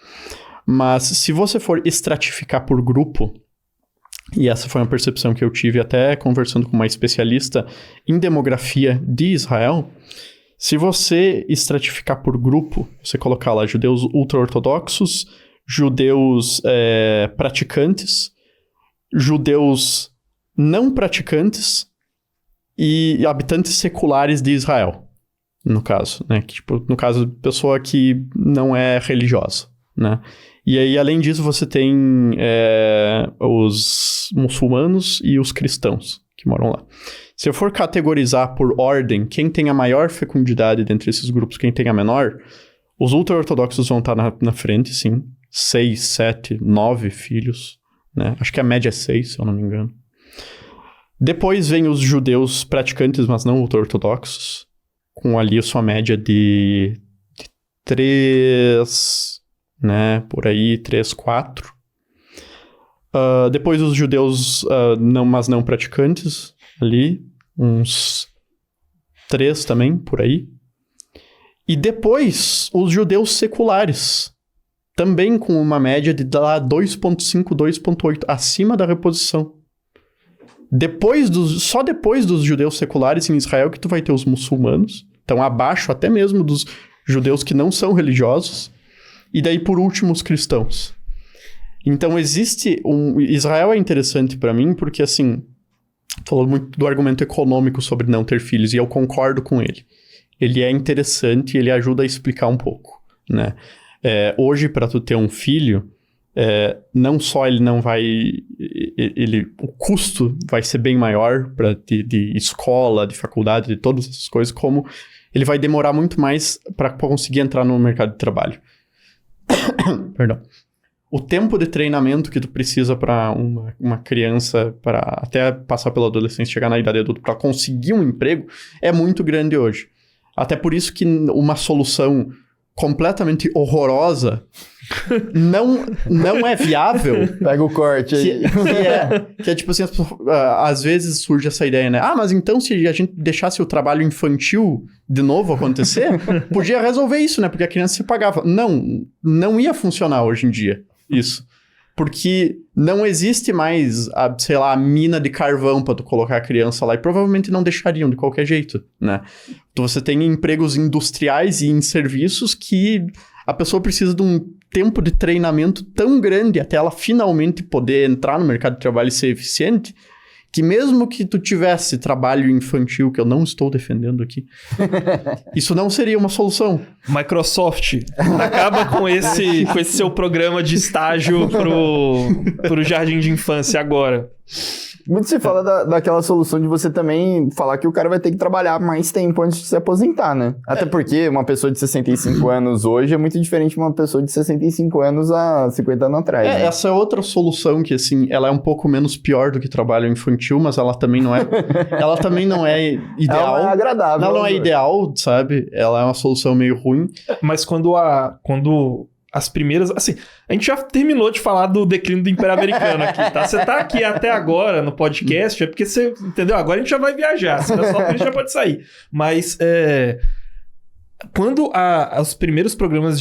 S1: Mas se você for estratificar por grupo, e essa foi uma percepção que eu tive até conversando com uma especialista em demografia de Israel, se você estratificar por grupo, você colocar lá judeus ultra-ortodoxos, judeus praticantes, judeus não praticantes e habitantes seculares de Israel. No caso, né? No caso, pessoa que não é religiosa, né? E aí, além disso, você tem os muçulmanos e os cristãos que moram lá. Se eu for categorizar por ordem, quem tem a maior fecundidade dentre esses grupos, quem tem a menor, os ultra-ortodoxos vão estar na frente, sim. 6, 7, 9 filhos, né? Acho que a média é 6, se eu não me engano. Depois vem os judeus praticantes, mas não ultra-ortodoxos, com ali a sua média de 3, né? Por aí, 3, 4. Depois os judeus mas não praticantes, ali, uns 3 também, por aí. E depois, os judeus seculares, também com uma média de 2,5, 2,8, acima da reposição. Só depois dos judeus seculares em Israel que tu vai ter os muçulmanos, então abaixo até mesmo dos judeus que não são religiosos, e daí por último os cristãos. Então Israel é interessante para mim porque, assim, falou muito do argumento econômico sobre não ter filhos, e eu concordo com ele. Ele é interessante e ele ajuda a explicar um pouco, né? Hoje, para tu ter um filho, não só ele não vai... o custo vai ser bem maior de escola, de faculdade, de todas essas coisas, como ele vai demorar muito mais para conseguir entrar no mercado de trabalho. Perdão. O tempo de treinamento que tu precisa para uma criança, para até passar pela adolescência, chegar na idade adulta, para conseguir um emprego, é muito grande hoje. Até por isso que uma solução completamente horrorosa não é viável.
S3: Pega o corte aí.
S1: Que é tipo assim, às vezes surge essa ideia, né? Mas então se a gente deixasse o trabalho infantil de novo acontecer, podia resolver isso, né? Porque a criança se pagava. Não ia funcionar hoje em dia isso. Porque não existe mais, a mina de carvão pra tu colocar a criança lá. E provavelmente não deixariam de qualquer jeito, né? Então você tem empregos industriais e em serviços que a pessoa precisa de um tempo de treinamento tão grande até ela finalmente poder entrar no mercado de trabalho e ser eficiente, que mesmo que tu tivesse trabalho infantil, que eu não estou defendendo aqui, isso não seria uma solução.
S2: Microsoft, acaba com esse seu programa de estágio pro jardim de infância agora.
S3: Muito se fala daquela solução de você também falar que o cara vai ter que trabalhar mais tempo antes de se aposentar, né? Até porque uma pessoa de 65 anos hoje é muito diferente de uma pessoa de 65 anos há 50 anos atrás. Né?
S1: Essa é outra solução que, assim, ela é um pouco menos pior do que trabalho infantil, mas ela também não é... ela também não é ideal.
S3: Ela é agradável.
S1: Ela não é ideal, sabe? Ela é uma solução meio ruim.
S2: Mas quando as primeiras... Assim, a gente já terminou de falar do declínio do Império Americano aqui, tá? Você tá aqui até agora no podcast, é porque você... Entendeu? Agora a gente já vai viajar. Se não é só a gente já pode sair. Mas, quando os primeiros programas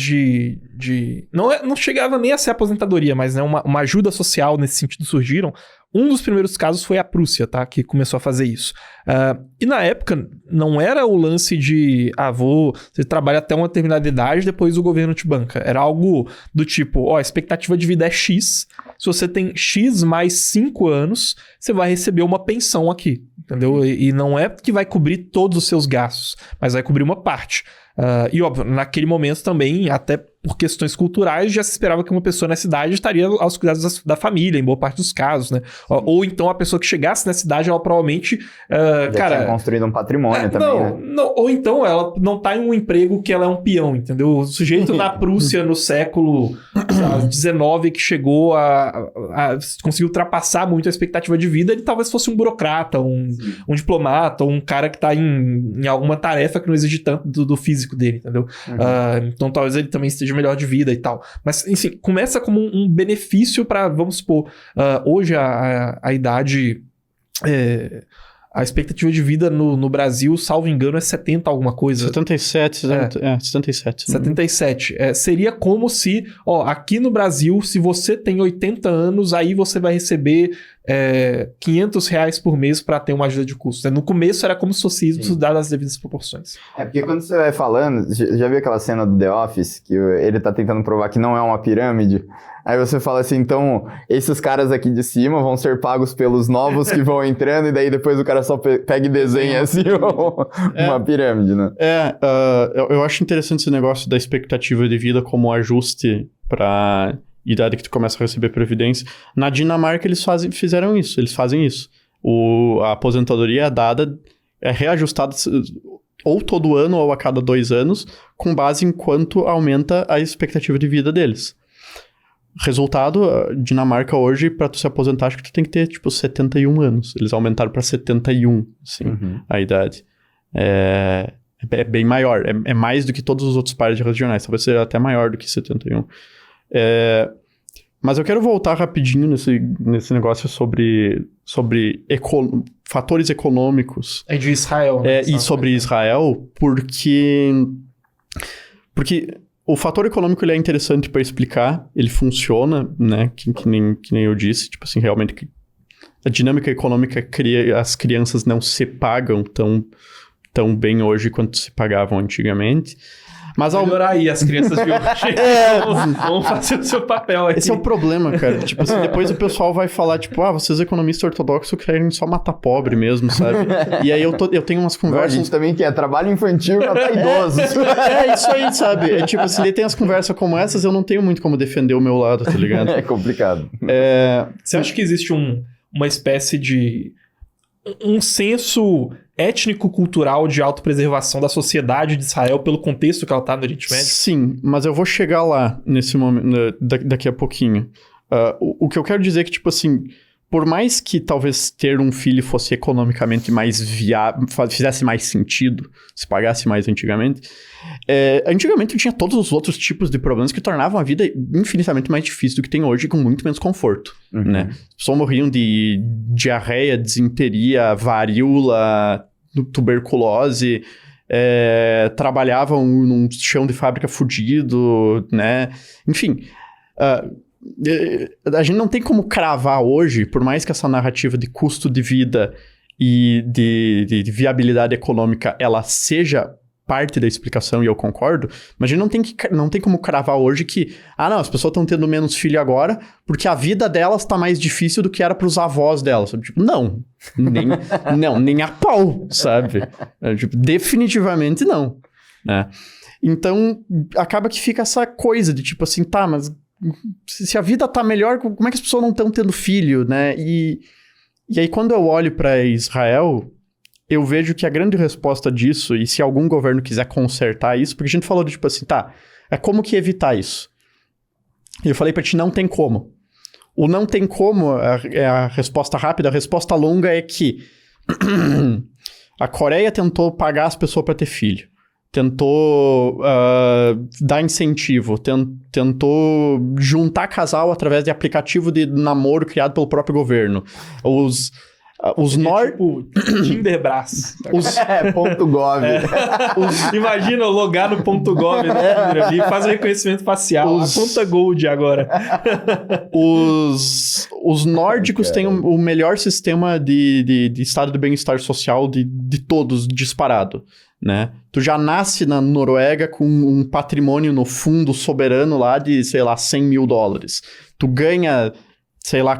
S2: não chegava nem a ser aposentadoria, mas, né, uma ajuda social nesse sentido surgiram, um dos primeiros casos foi a Prússia, tá? Que começou a fazer isso. E na época, não era o lance de... você trabalha até uma determinada idade, depois o governo te banca. Era algo do tipo, a expectativa de vida é X. Se você tem X mais 5 anos, você vai receber uma pensão aqui, entendeu? E não é que vai cobrir todos os seus gastos, mas vai cobrir uma parte. E óbvio, naquele momento também, até por questões culturais, já se esperava que uma pessoa nessa idade estaria aos cuidados da família, em boa parte dos casos, né? Ou então a pessoa que chegasse nessa idade, ela provavelmente...
S3: já tinha construído um patrimônio também, né?
S2: Ou então ela não tá em um emprego que ela é um peão, entendeu? O sujeito na Prússia no século XIX que chegou conseguiu ultrapassar muito a expectativa de vida, ele talvez fosse um burocrata, um diplomata, ou um cara que tá em alguma tarefa que não exige tanto do físico dele, entendeu? Então talvez ele também esteja melhor de vida e tal. Mas, enfim, começa como um benefício para, vamos supor, hoje a idade... a expectativa de vida no Brasil, salvo engano, é 70 alguma coisa.
S1: 77. 77.
S2: 77. Seria como se, aqui no Brasil, se você tem 80 anos, aí você vai receber R$500 por mês para ter uma ajuda de custo. No começo era como se fosse isso, dado as devidas proporções.
S3: Porque quando você vai falando, já viu aquela cena do The Office, que ele tá tentando provar que não é uma pirâmide? Aí você fala assim, então, esses caras aqui de cima vão ser pagos pelos novos que vão entrando, e daí depois o cara só pega e desenha assim uma pirâmide, né?
S1: Eu acho interessante esse negócio da expectativa de vida como ajuste para idade que tu começa a receber previdência. Na Dinamarca, eles fizeram isso, eles fazem isso. A aposentadoria é dada, é reajustada ou todo ano ou a cada 2 anos, com base em quanto aumenta a expectativa de vida deles. Resultado, a Dinamarca hoje, pra tu se aposentar, acho que tu tem que ter, 71 anos. Eles aumentaram pra 71, assim, a idade. É bem maior, é mais do que todos os outros países regionais, talvez seja até maior do que 71. Mas eu quero voltar rapidinho nesse negócio sobre fatores econômicos.
S2: É de Israel, né?
S1: E sobre Israel, porque o fator econômico ele é interessante para explicar, ele funciona, né, que nem eu disse, realmente a dinâmica econômica as crianças não se pagam tão bem hoje quanto se pagavam antigamente. Mas
S2: melhorar aí as crianças de hoje. Vamos fazer o seu papel aqui.
S1: Esse é o problema, cara. Depois o pessoal vai falar, vocês economistas ortodoxos querem só matar pobre mesmo, sabe? E aí eu tenho umas conversas...
S3: A gente também quer trabalho infantil e matar idosos.
S1: Isso aí, sabe? Ele tem as conversas como essas, eu não tenho muito como defender o meu lado, tá ligado?
S3: É complicado.
S2: Você acha que existe uma espécie de... um senso étnico-cultural de autopreservação da sociedade de Israel pelo contexto que ela tá no Oriente Médio?
S1: Sim, mas eu vou chegar lá nesse momento, daqui a pouquinho. O que eu quero dizer é que, por mais que talvez ter um filho fosse economicamente mais viável, fizesse mais sentido, se pagasse mais antigamente, antigamente tinha todos os outros tipos de problemas que tornavam a vida infinitamente mais difícil do que tem hoje, com muito menos conforto, né? As pessoas morriam de diarreia, disenteria, varíola, tuberculose, trabalhavam num chão de fábrica fudido, né? Enfim... a gente não tem como cravar hoje, por mais que essa narrativa de custo de vida e de viabilidade econômica ela seja parte da explicação, e eu concordo, mas a gente não tem como cravar hoje que as pessoas estão tendo menos filho agora porque a vida delas tá mais difícil do que era pros avós delas, sabe? Nem a pau, sabe? Definitivamente não, né? Então, acaba que fica essa coisa de mas se a vida tá melhor, como é que as pessoas não estão tendo filho, né? E aí, quando eu olho para Israel, eu vejo que a grande resposta disso, e se algum governo quiser consertar isso, porque a gente falou de como que evitar isso? E eu falei pra ti, não tem como. O não tem como é a resposta rápida, a resposta longa é que a Coreia tentou pagar as pessoas para ter filho. Tentou dar incentivo, tentou juntar casal através de aplicativo de namoro criado pelo próprio governo. Os
S2: Tinderbras.
S3: .gov.
S2: Imagina logar no .gov, né? E faz o reconhecimento facial. A conta Gold agora.
S1: Os nórdicos têm o melhor sistema de estado de bem-estar social de todos, disparado, né? Tu já nasce na Noruega com um patrimônio no fundo soberano lá de, $100 mil. Tu ganha,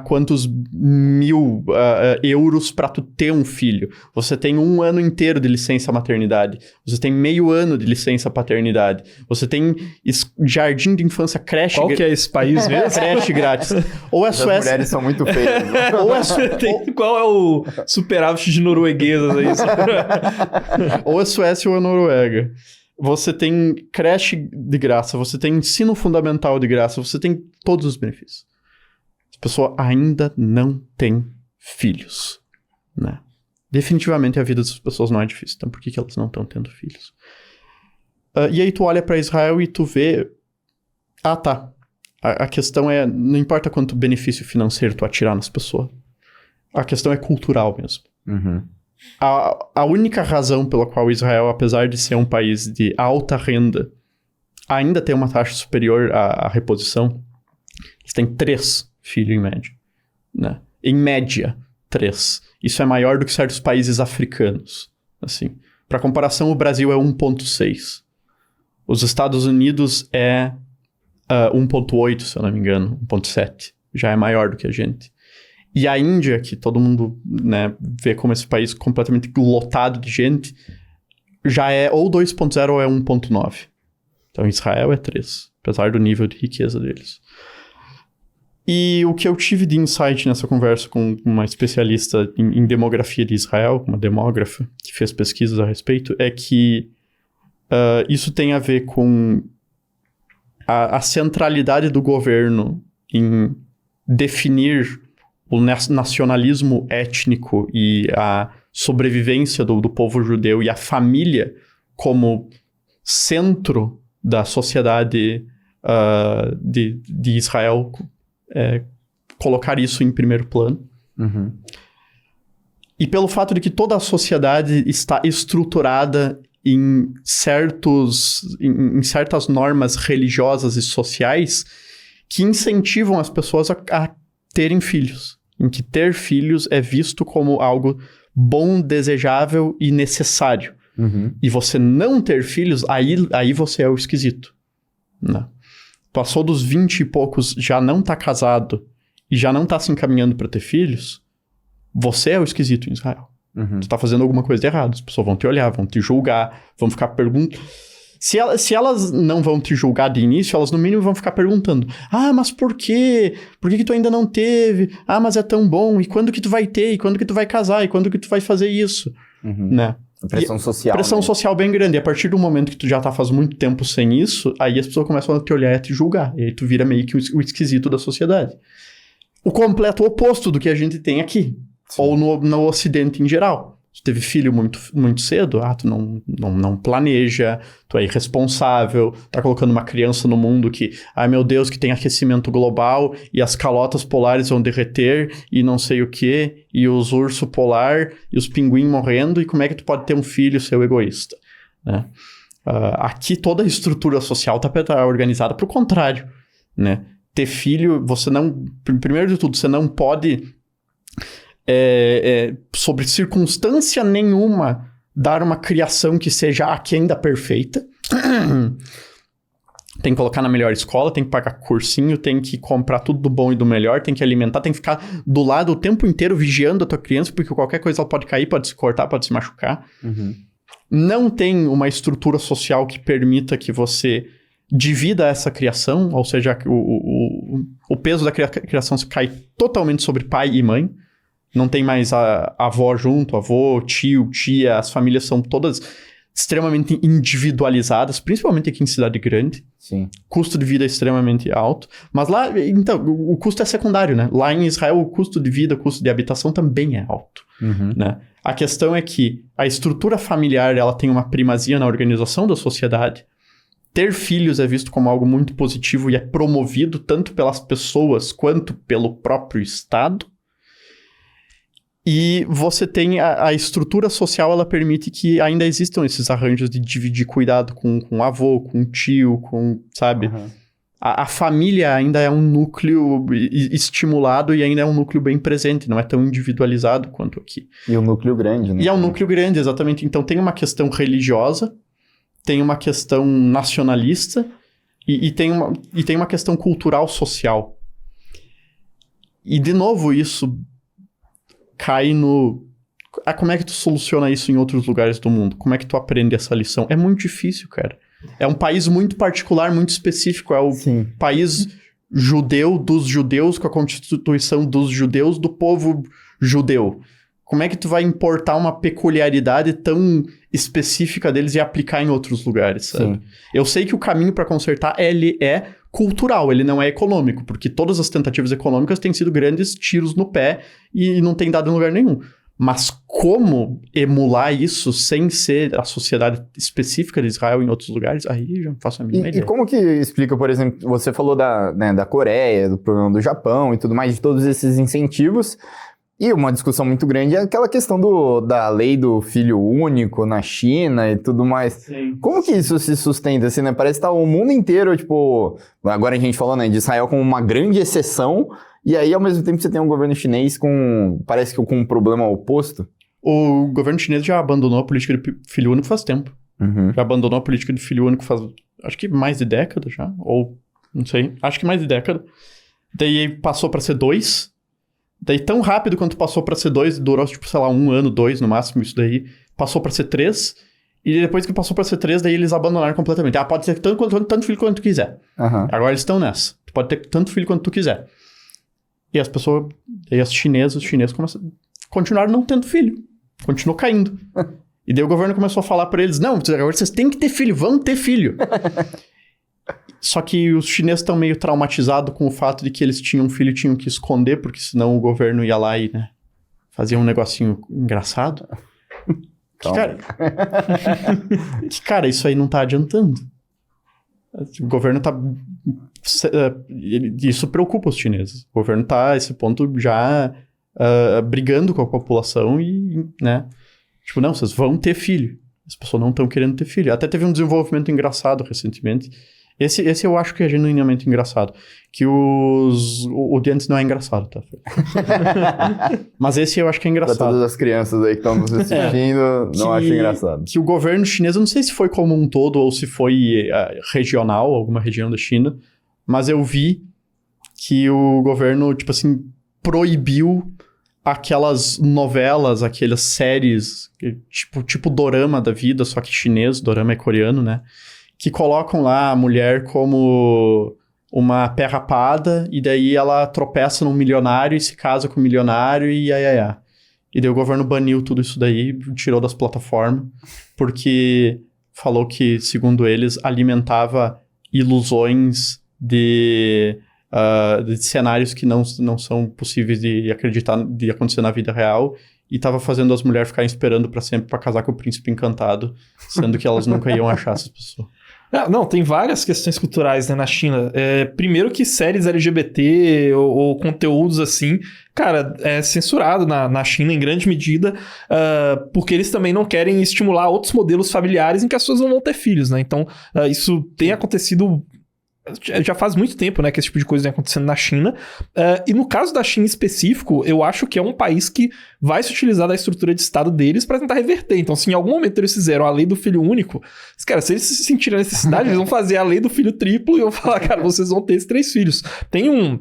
S1: quantos mil euros pra tu ter um filho. Você tem 1 ano inteiro de licença maternidade. Você tem meio ano de licença paternidade. Você tem jardim de infância, creche...
S2: Qual que é esse país mesmo?
S1: Creche grátis. Ou a Suécia...
S3: As mulheres são muito feias.
S2: Qual é o superávit de norueguesas aí?
S1: Ou a Suécia ou a Noruega. Você tem creche de graça, você tem ensino fundamental de graça, você tem todos os benefícios. A pessoa ainda não tem filhos, né? Definitivamente a vida das pessoas não é difícil, então por que elas não estão tendo filhos? E aí tu olha para Israel e tu vê... tá. A questão é, não importa quanto benefício financeiro tu atirar nas pessoas, a questão é cultural mesmo. A única razão pela qual Israel, apesar de ser um país de alta renda, ainda tem uma taxa superior à reposição, eles têm 3 filhos em média, né? Em média, 3. Isso é maior do que certos países africanos, assim. Para comparação, o Brasil é 1,6. Os Estados Unidos é 1,8, se eu não me engano, 1,7. Já é maior do que a gente. E a Índia, que todo mundo, né, vê como esse país completamente lotado de gente, já é ou 2,0 ou é 1,9. Então Israel é 3, apesar do nível de riqueza deles. E o que eu tive de insight nessa conversa com uma especialista em demografia de Israel, uma demógrafa que fez pesquisas a respeito, é que isso tem a ver com a centralidade do governo em definir o nacionalismo étnico e a sobrevivência do povo judeu e a família como centro da sociedade de Israel, colocar isso em primeiro plano.
S3: Uhum.
S1: E pelo fato de que toda a sociedade está estruturada em certas normas religiosas e sociais que incentivam as pessoas a terem filhos. Em que ter filhos é visto como algo bom, desejável e necessário.
S3: Uhum.
S1: E você não ter filhos, aí você é o esquisito. Né? Passou dos 20 e poucos, já não tá casado e já não tá se encaminhando para ter filhos, você é o esquisito em Israel.
S3: Uhum.
S1: Tu tá fazendo alguma coisa de errado. As pessoas vão te olhar, vão te julgar, vão ficar perguntando. Se elas não vão te julgar de início, elas no mínimo vão ficar perguntando. Ah, mas por quê? Por que tu ainda não teve? Ah, mas é tão bom. E quando que tu vai ter? E quando que tu vai casar? E quando que tu vai fazer isso?
S3: Uhum.
S1: Né?
S3: Pressão social.
S1: Pressão
S3: né?
S1: social bem grande. E a partir do momento que tu já tá faz muito tempo sem isso, aí as pessoas começam a te olhar e a te julgar. E aí tu vira meio que o esquisito da sociedade. O completo oposto do que a gente tem aqui. Sim. Ou no Ocidente em geral. Tu teve filho muito, muito cedo, tu não planeja, tu é irresponsável, tá colocando uma criança no mundo que, ai meu Deus, que tem aquecimento global e as calotas polares vão derreter e não sei o que, e os ursos polar e os pinguins morrendo, e como é que tu pode ter um filho seu egoísta? Né? Aqui toda a estrutura social tá organizada pro contrário, né? Ter filho, você não... Primeiro de tudo, você não pode... sobre circunstância nenhuma dar uma criação que seja aquém da perfeita. Tem que colocar na melhor escola, tem que pagar cursinho, tem que comprar tudo do bom e do melhor, tem que alimentar, tem que ficar do lado o tempo inteiro vigiando a tua criança, porque qualquer coisa ela pode cair, pode se cortar, pode se machucar.
S3: Uhum.
S1: Não tem uma estrutura social que permita que você divida essa criação, ou seja, o peso da criação se cai totalmente sobre pai e mãe. Não tem mais a avó junto, avô, tio, tia, as famílias são todas extremamente individualizadas, principalmente aqui em cidade grande.
S3: Sim. Custo
S1: de vida é extremamente alto. Mas lá, então, o custo é secundário, né? Lá em Israel, o custo de vida, o custo de habitação também é alto.
S3: Uhum.
S1: Né? A questão é que a estrutura familiar, ela tem uma primazia na organização da sociedade. Ter filhos é visto como algo muito positivo e é promovido tanto pelas pessoas quanto pelo próprio Estado. E você tem a estrutura social, ela permite que ainda existam esses arranjos de dividir cuidado com o avô, com o tio, sabe?
S3: Uhum.
S1: A família ainda é um núcleo estimulado e ainda é um núcleo bem presente, não é tão individualizado quanto aqui.
S3: E um núcleo grande, né?
S1: E é um núcleo grande, exatamente. Então tem uma questão religiosa, tem uma questão nacionalista e tem uma questão cultural social. E, de novo, isso cai no... como é que tu soluciona isso em outros lugares do mundo? Como é que tu aprende essa lição? É muito difícil, cara. É um país muito particular, muito específico. É o país judeu dos judeus, com a constituição dos judeus, do povo judeu. Como é que tu vai importar uma peculiaridade tão específica deles e aplicar em outros lugares, sabe? Sim. Eu sei que o caminho para consertar, ele é cultural, ele não é econômico, porque todas as tentativas econômicas têm sido grandes tiros no pé e não tem dado em lugar nenhum. Mas como emular isso sem ser a sociedade específica de Israel em outros lugares, aí já não faço a mínima ideia.
S3: E como que explica, por exemplo, você falou da Coreia, do problema do Japão e tudo mais, de todos esses incentivos, e uma discussão muito grande é aquela questão da lei do filho único na China e tudo mais.
S1: Sim.
S3: Como que isso se sustenta, assim, né? Parece que tá o mundo inteiro, tipo... Agora a gente falou, né, de Israel como uma grande exceção, e aí, ao mesmo tempo, você tem um governo chinês parece que com um problema oposto.
S1: O governo chinês já abandonou a política de filho único faz tempo.
S3: Uhum.
S1: Já abandonou a política de filho único faz, acho que mais de década já, ou não sei, acho que mais de década. Daí passou pra ser 2. Daí, tão rápido quanto passou pra ser 2, durou, tipo, sei lá, 1 ano, 2 no máximo, isso daí. Passou pra ser 3. E depois que passou pra ser 3, daí eles abandonaram completamente. Pode ter tanto filho quanto tu quiser.
S3: Uhum.
S1: Agora eles estão nessa. Tu pode ter tanto filho quanto tu quiser. E as pessoas, e os chineses continuaram não tendo filho. Continuou caindo. E daí o governo começou a falar pra eles, não, agora vocês têm que ter filho, vão ter filho. Só que os chineses estão meio traumatizados com o fato de que eles tinham um filho e tinham que esconder, porque senão o governo ia lá e, né, fazia um negocinho engraçado. Cara, isso aí não tá adiantando. O governo tá... Isso preocupa os chineses. O governo tá, a esse ponto, já brigando com a população e, né... Tipo, não, vocês vão ter filho. As pessoas não estão querendo ter filho. Até teve um desenvolvimento engraçado recentemente. Esse eu acho que é genuinamente engraçado. Que o de antes não é engraçado, tá? Mas esse eu acho que é engraçado.
S3: Pra todas as crianças aí que estão nos assistindo, não acho engraçado.
S1: Que o governo chinês, eu não sei se foi como um todo ou se foi regional, alguma região da China, mas eu vi que o governo, tipo assim, proibiu aquelas novelas, aquelas séries, tipo dorama da vida, só que chinês, dorama é coreano, né? Que colocam lá a mulher como uma pé rapada, e daí ela tropeça num milionário e se casa com o milionário e E daí o governo baniu tudo isso daí, tirou das plataformas, porque falou que, segundo eles, alimentava ilusões de cenários que não são possíveis de acreditar, de acontecer na vida real, e tava fazendo as mulheres ficarem esperando pra sempre pra casar com o príncipe encantado, sendo que elas nunca iam achar essas pessoas.
S2: Não, tem várias questões culturais, né, na China. Primeiro que séries LGBT ou conteúdos assim, cara, é censurado na China em grande medida, porque eles também não querem estimular outros modelos familiares em que as pessoas não vão ter filhos, né? Então, isso tem acontecido... Já faz muito tempo, né, que esse tipo de coisa vem acontecendo na China. E no caso da China em específico, eu acho que é um país que vai se utilizar da estrutura de Estado deles para tentar reverter. Então, se em algum momento eles fizeram a lei do filho único, cara, se eles se sentirem a necessidade, eles vão fazer a lei do filho triplo e vão falar, cara, vocês vão ter esses 3 filhos. Tem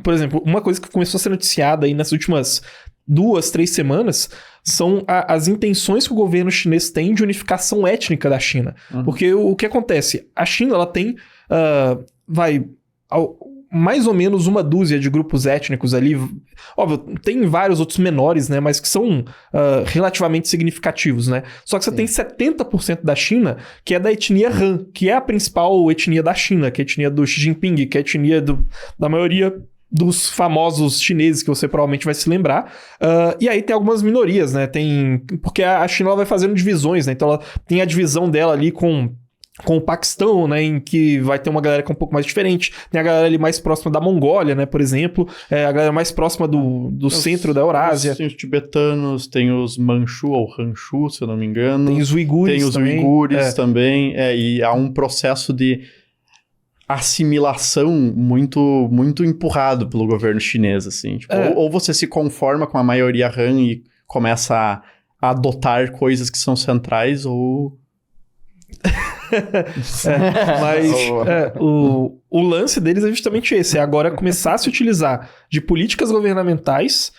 S2: por exemplo, uma coisa que começou a ser noticiada aí nas últimas 2, 3 semanas são as intenções que o governo chinês tem de unificação étnica da China. Uhum. Porque o que acontece? A China, ela tem... mais ou menos 1 dúzia de grupos étnicos ali. Óbvio, tem vários outros menores, né? Mas que são relativamente significativos, né? Só que você tem 70% da China que é da etnia Han, que é a principal etnia da China, que é a etnia do Xi Jinping, que é a etnia da maioria dos famosos chineses que você provavelmente vai se lembrar. E aí tem algumas minorias, né? Porque a China ela vai fazendo divisões, né? Então ela tem a divisão dela ali com o Paquistão, né, em que vai ter uma galera que é um pouco mais diferente. Tem a galera ali mais próxima da Mongólia, né, por exemplo. A galera mais próxima do centro da Eurásia.
S1: Tem os tibetanos, tem os Manchu ou Hanchu, se eu não me engano.
S2: Tem os uigures
S1: também. E há um processo de assimilação muito, muito empurrado pelo governo chinês, assim. Tipo, ou você se conforma com a maioria Han e começa a adotar coisas que são centrais, ou...
S2: Mas o lance deles é justamente esse, é agora começar a se utilizar de políticas governamentais,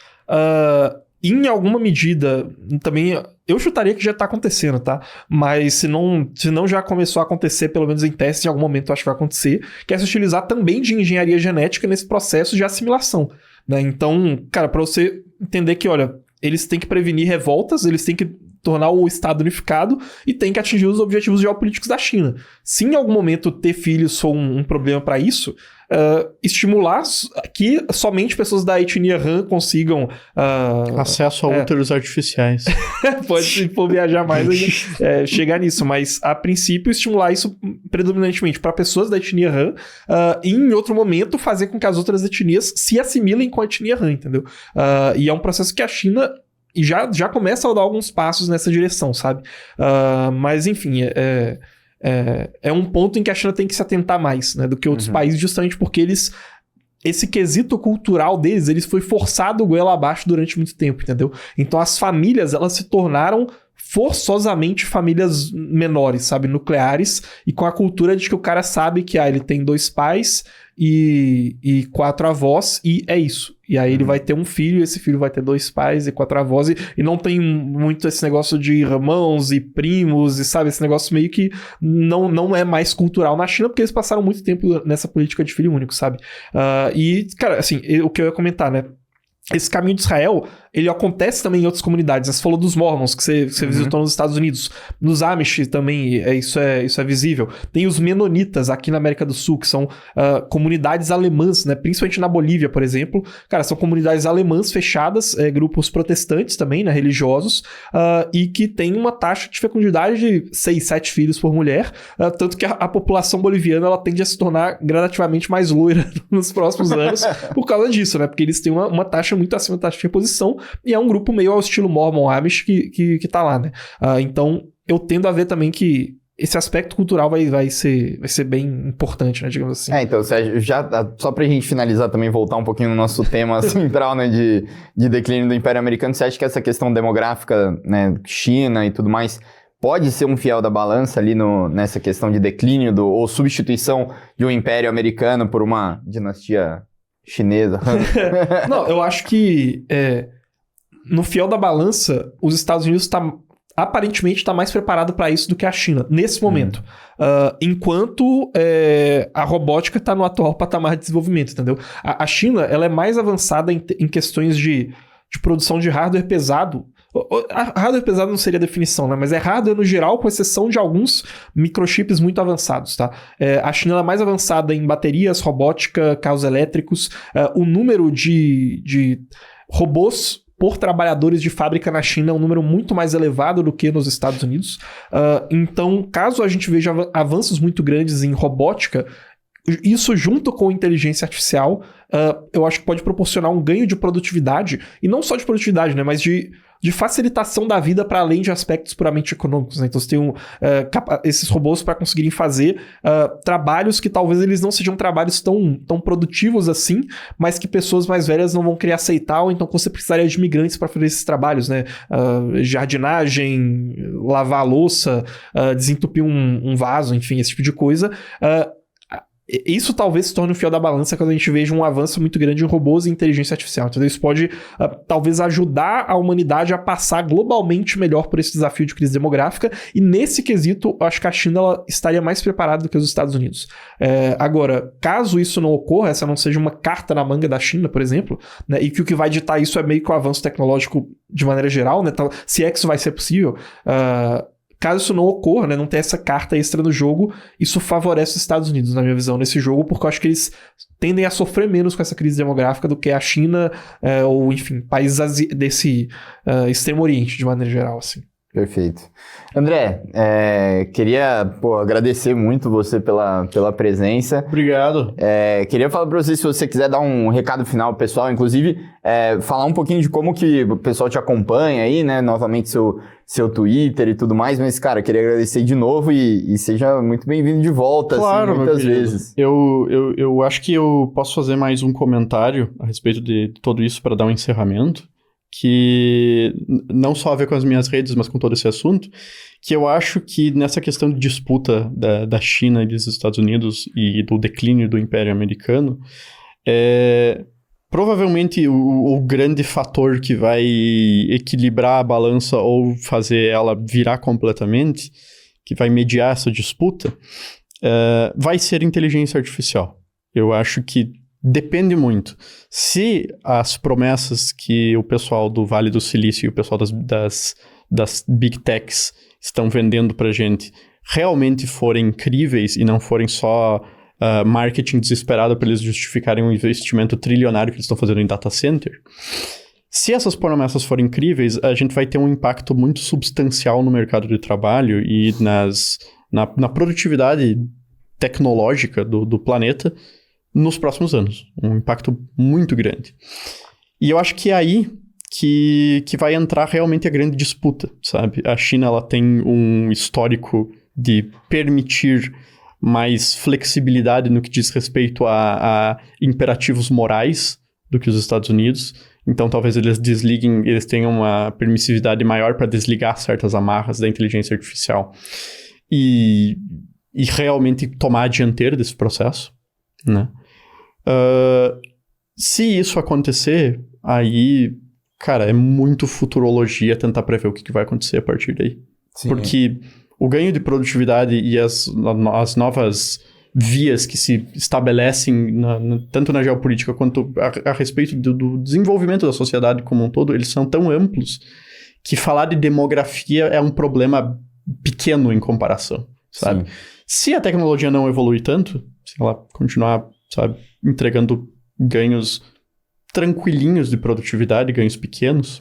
S2: em alguma medida também, eu chutaria que já tá acontecendo, tá? Mas se não já começou a acontecer, pelo menos em teste, em algum momento eu acho que vai acontecer, que é se utilizar também de engenharia genética nesse processo de assimilação, né? Então, cara, pra você entender que, olha, eles têm que prevenir revoltas, eles têm que tornar o Estado unificado e tem que atingir os objetivos geopolíticos da China. Se em algum momento ter filhos for um problema para isso, estimular que somente pessoas da etnia Han consigam...
S1: acesso a úteros artificiais.
S2: Se for viajar mais, chegar nisso. Mas, a princípio, estimular isso predominantemente para pessoas da etnia Han e, em outro momento, fazer com que as outras etnias se assimilem com a etnia Han, entendeu? E é um processo que a China... E já começa a dar alguns passos nessa direção, sabe? Mas, enfim, é um ponto em que a China tem que se atentar mais, né, do que outros países, justamente porque esse quesito cultural deles, foi forçado goela abaixo durante muito tempo, entendeu? Então, as famílias, elas se tornaram forçosamente famílias menores, sabe? Nucleares, e com a cultura de que o cara sabe que ele tem 2 pais e 4 avós, e é isso. E aí ele vai ter um filho, e esse filho vai ter 2 pais e 4 avós, e não tem muito esse negócio de irmãos e primos, e sabe, esse negócio meio que não é mais cultural na China, porque eles passaram muito tempo nessa política de filho único, sabe? E, cara, assim, o que eu ia comentar, né? Esse caminho de Israel, ele acontece também em outras comunidades. Você falou dos Mormons, que você visitou nos Estados Unidos. Nos Amish também, isso é visível. Tem os Menonitas aqui na América do Sul, que são comunidades alemãs, né? Principalmente na Bolívia, por exemplo. Cara, são comunidades alemãs fechadas, grupos protestantes também, né? Religiosos, e que tem uma taxa de fecundidade de 6, 7 filhos por mulher, tanto que a população boliviana ela tende a se tornar gradativamente mais loira nos próximos anos por causa disso, né? Porque eles têm uma taxa muito acima da taxa de reposição, e é um grupo meio ao estilo Mormon Amish que tá lá, né? Então, eu tendo a ver também que esse aspecto cultural vai ser bem importante, né? Digamos assim.
S3: Então, Sérgio, só pra gente finalizar também, voltar um pouquinho no nosso tema central, né? De declínio do Império Americano, você acha que essa questão demográfica, né? China e tudo mais, pode ser um fiel da balança ali nessa questão de declínio ou substituição de um Império Americano por uma dinastia chinesa?
S2: Não, eu acho que no fiel da balança, os Estados Unidos aparentemente está mais preparado para isso do que a China, nesse momento. Enquanto a robótica está no atual patamar de desenvolvimento, entendeu? A China, ela é mais avançada em questões de produção de hardware pesado. Hardware pesado não seria a definição, né? Mas é hardware no geral, com exceção de alguns microchips muito avançados, tá? A China é mais avançada em baterias, robótica, carros elétricos. O número de robôs por trabalhadores de fábrica na China é um número muito mais elevado do que nos Estados Unidos. Então, caso a gente veja avanços muito grandes em robótica, isso junto com inteligência artificial, eu acho que pode proporcionar um ganho de produtividade, e não só de produtividade, né, mas de facilitação da vida para além de aspectos puramente econômicos, né? Então você tem esses robôs para conseguirem fazer trabalhos que talvez eles não sejam trabalhos tão produtivos assim, mas que pessoas mais velhas não vão querer aceitar, ou então você precisaria de imigrantes para fazer esses trabalhos, né? Jardinagem, lavar a louça, desentupir um vaso, enfim, esse tipo de coisa. Isso talvez se torne o fiel da balança quando a gente veja um avanço muito grande em robôs e inteligência artificial. Então isso pode talvez ajudar a humanidade a passar globalmente melhor por esse desafio de crise demográfica, e nesse quesito eu acho que a China ela estaria mais preparada do que os Estados Unidos. Agora, caso isso não ocorra, essa não seja uma carta na manga da China, por exemplo, né, e que o que vai ditar isso é meio que o avanço tecnológico de maneira geral, né, então, se é que isso vai ser possível, caso isso não ocorra, né, não ter essa carta extra no jogo, isso favorece os Estados Unidos, na minha visão, nesse jogo, porque eu acho que eles tendem a sofrer menos com essa crise demográfica do que a China, ou, enfim, países desse extremo oriente, de maneira geral, assim.
S3: Perfeito. André, queria agradecer muito você pela presença.
S1: Obrigado.
S3: Queria falar para você, se você quiser dar um recado final pessoal, inclusive falar um pouquinho de como que o pessoal te acompanha aí, né? Novamente seu Twitter e tudo mais, mas, cara, queria agradecer de novo e seja muito bem-vindo de volta,
S1: claro,
S3: assim, muitas vezes.
S1: Eu acho que eu posso fazer mais um comentário a respeito de tudo isso para dar um encerramento, que não só a ver com as minhas redes, mas com todo esse assunto, que eu acho que nessa questão de disputa da China e dos Estados Unidos e do declínio do Império Americano, provavelmente o grande fator que vai equilibrar a balança ou fazer ela virar completamente, que vai mediar essa disputa, vai ser inteligência artificial. Eu acho que depende muito. Se as promessas que o pessoal do Vale do Silício e o pessoal das Big Techs estão vendendo pra gente realmente forem incríveis e não forem só marketing desesperado para eles justificarem um investimento trilionário que eles estão fazendo em data center, se essas promessas forem incríveis, a gente vai ter um impacto muito substancial no mercado de trabalho e na produtividade tecnológica do planeta nos próximos anos. Um impacto muito grande. E eu acho que é aí que vai entrar realmente a grande disputa, sabe? A China, ela tem um histórico de permitir mais flexibilidade no que diz respeito a imperativos morais do que os Estados Unidos. Então talvez eles desliguem, eles tenham uma permissividade maior para desligar certas amarras da inteligência artificial e realmente tomar a dianteira desse processo, né? Se isso acontecer, aí, cara, é muito futurologia tentar prever o que vai acontecer a partir daí. Sim. Porque o ganho de produtividade e as novas vias que se estabelecem tanto na geopolítica quanto a respeito do desenvolvimento da sociedade como um todo, eles são tão amplos que falar de demografia é um problema pequeno em comparação, sabe? Sim. Se a tecnologia não evoluir tanto, se ela continuar, sabe, entregando ganhos tranquilinhos de produtividade, ganhos pequenos,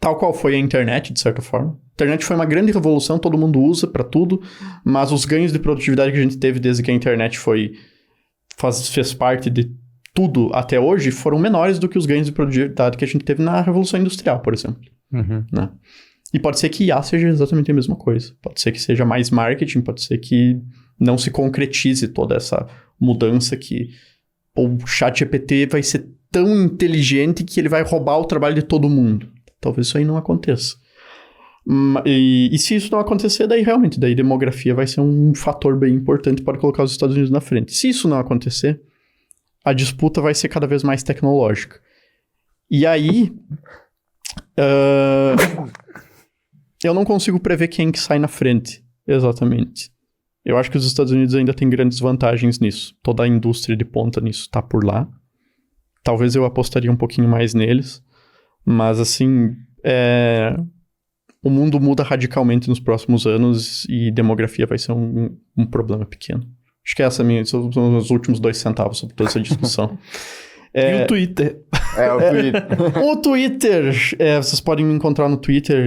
S1: tal qual foi a internet, de certa forma. A internet foi uma grande revolução, todo mundo usa pra tudo, mas os ganhos de produtividade que a gente teve desde que a internet fez parte de tudo até hoje foram menores do que os ganhos de produtividade que a gente teve na Revolução Industrial, por exemplo.
S2: Uhum.
S1: Né? E pode ser que IA seja exatamente a mesma coisa. Pode ser que seja mais marketing, pode ser que não se concretize toda essa mudança que o ChatGPT vai ser tão inteligente que ele vai roubar o trabalho de todo mundo. Talvez isso aí não aconteça. E se isso não acontecer, daí realmente, daí demografia vai ser um fator bem importante para colocar os Estados Unidos na frente. Se isso não acontecer, a disputa vai ser cada vez mais tecnológica. E aí, eu não consigo prever quem que sai na frente, exatamente. Eu acho que os Estados Unidos ainda têm grandes vantagens nisso. Toda a indústria de ponta nisso tá por lá. Talvez eu apostaria um pouquinho mais neles. Mas, assim, o mundo muda radicalmente nos próximos anos e demografia vai ser um problema pequeno. Acho que são os últimos 2 centavos sobre toda essa discussão.
S2: E o Twitter?
S3: O Twitter.
S1: O Twitter, vocês podem me encontrar no Twitter,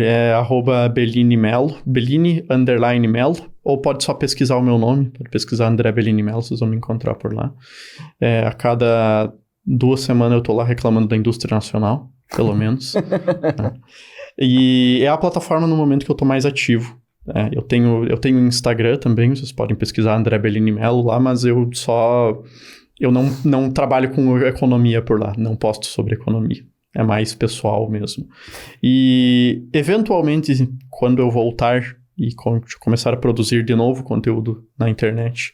S1: @BelliniMelo, Bellini_Melo, ou pode só pesquisar o meu nome, pode pesquisar André Bellini Melo, vocês vão me encontrar por lá. A cada 2 semanas eu tô lá reclamando da indústria nacional, pelo menos. Né? E é a plataforma no momento que eu tô mais ativo. Eu tenho Instagram também, vocês podem pesquisar André Bellini Melo lá, mas eu não trabalho com economia por lá, não posto sobre economia. É mais pessoal mesmo. E, eventualmente, quando eu voltar e começar a produzir de novo conteúdo na internet,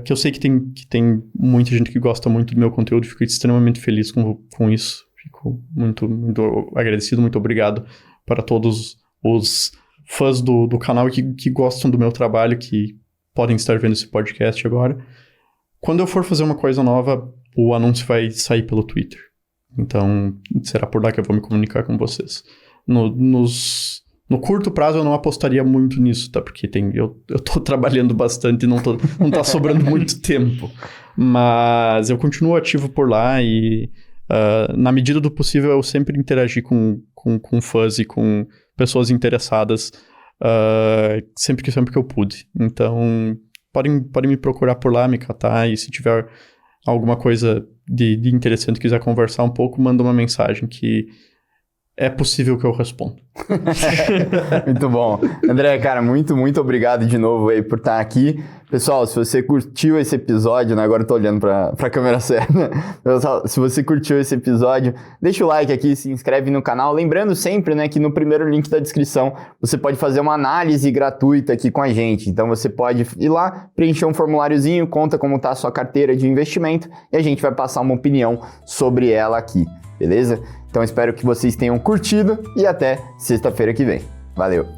S1: que eu sei que tem muita gente que gosta muito do meu conteúdo, fico extremamente feliz com isso. Fico muito, muito agradecido, muito obrigado para todos os fãs do canal que gostam do meu trabalho, que podem estar vendo esse podcast agora. Quando eu for fazer uma coisa nova, o anúncio vai sair pelo Twitter. Então, será por lá que eu vou me comunicar com vocês. No curto prazo, eu não apostaria muito nisso, tá? Porque eu tô trabalhando bastante e não tá sobrando muito tempo. Mas eu continuo ativo por lá e, na medida do possível, eu sempre interagi com fãs e com pessoas interessadas sempre que eu pude. Então, podem me procurar por lá, me catar, e se tiver alguma coisa de interessante, quiser conversar um pouco, manda uma mensagem que é possível que eu responda.
S3: Muito bom. André, cara, muito, muito obrigado de novo aí por estar aqui. Pessoal, se você curtiu esse episódio, né? Agora eu tô olhando pra câmera certa. Pessoal, se você curtiu esse episódio, deixa o like aqui, se inscreve no canal. Lembrando sempre, né, que no primeiro link da descrição você pode fazer uma análise gratuita aqui com a gente. Então você pode ir lá, preencher um formuláriozinho, conta como tá a sua carteira de investimento e a gente vai passar uma opinião sobre ela aqui, beleza? Então espero que vocês tenham curtido e até sexta-feira que vem. Valeu!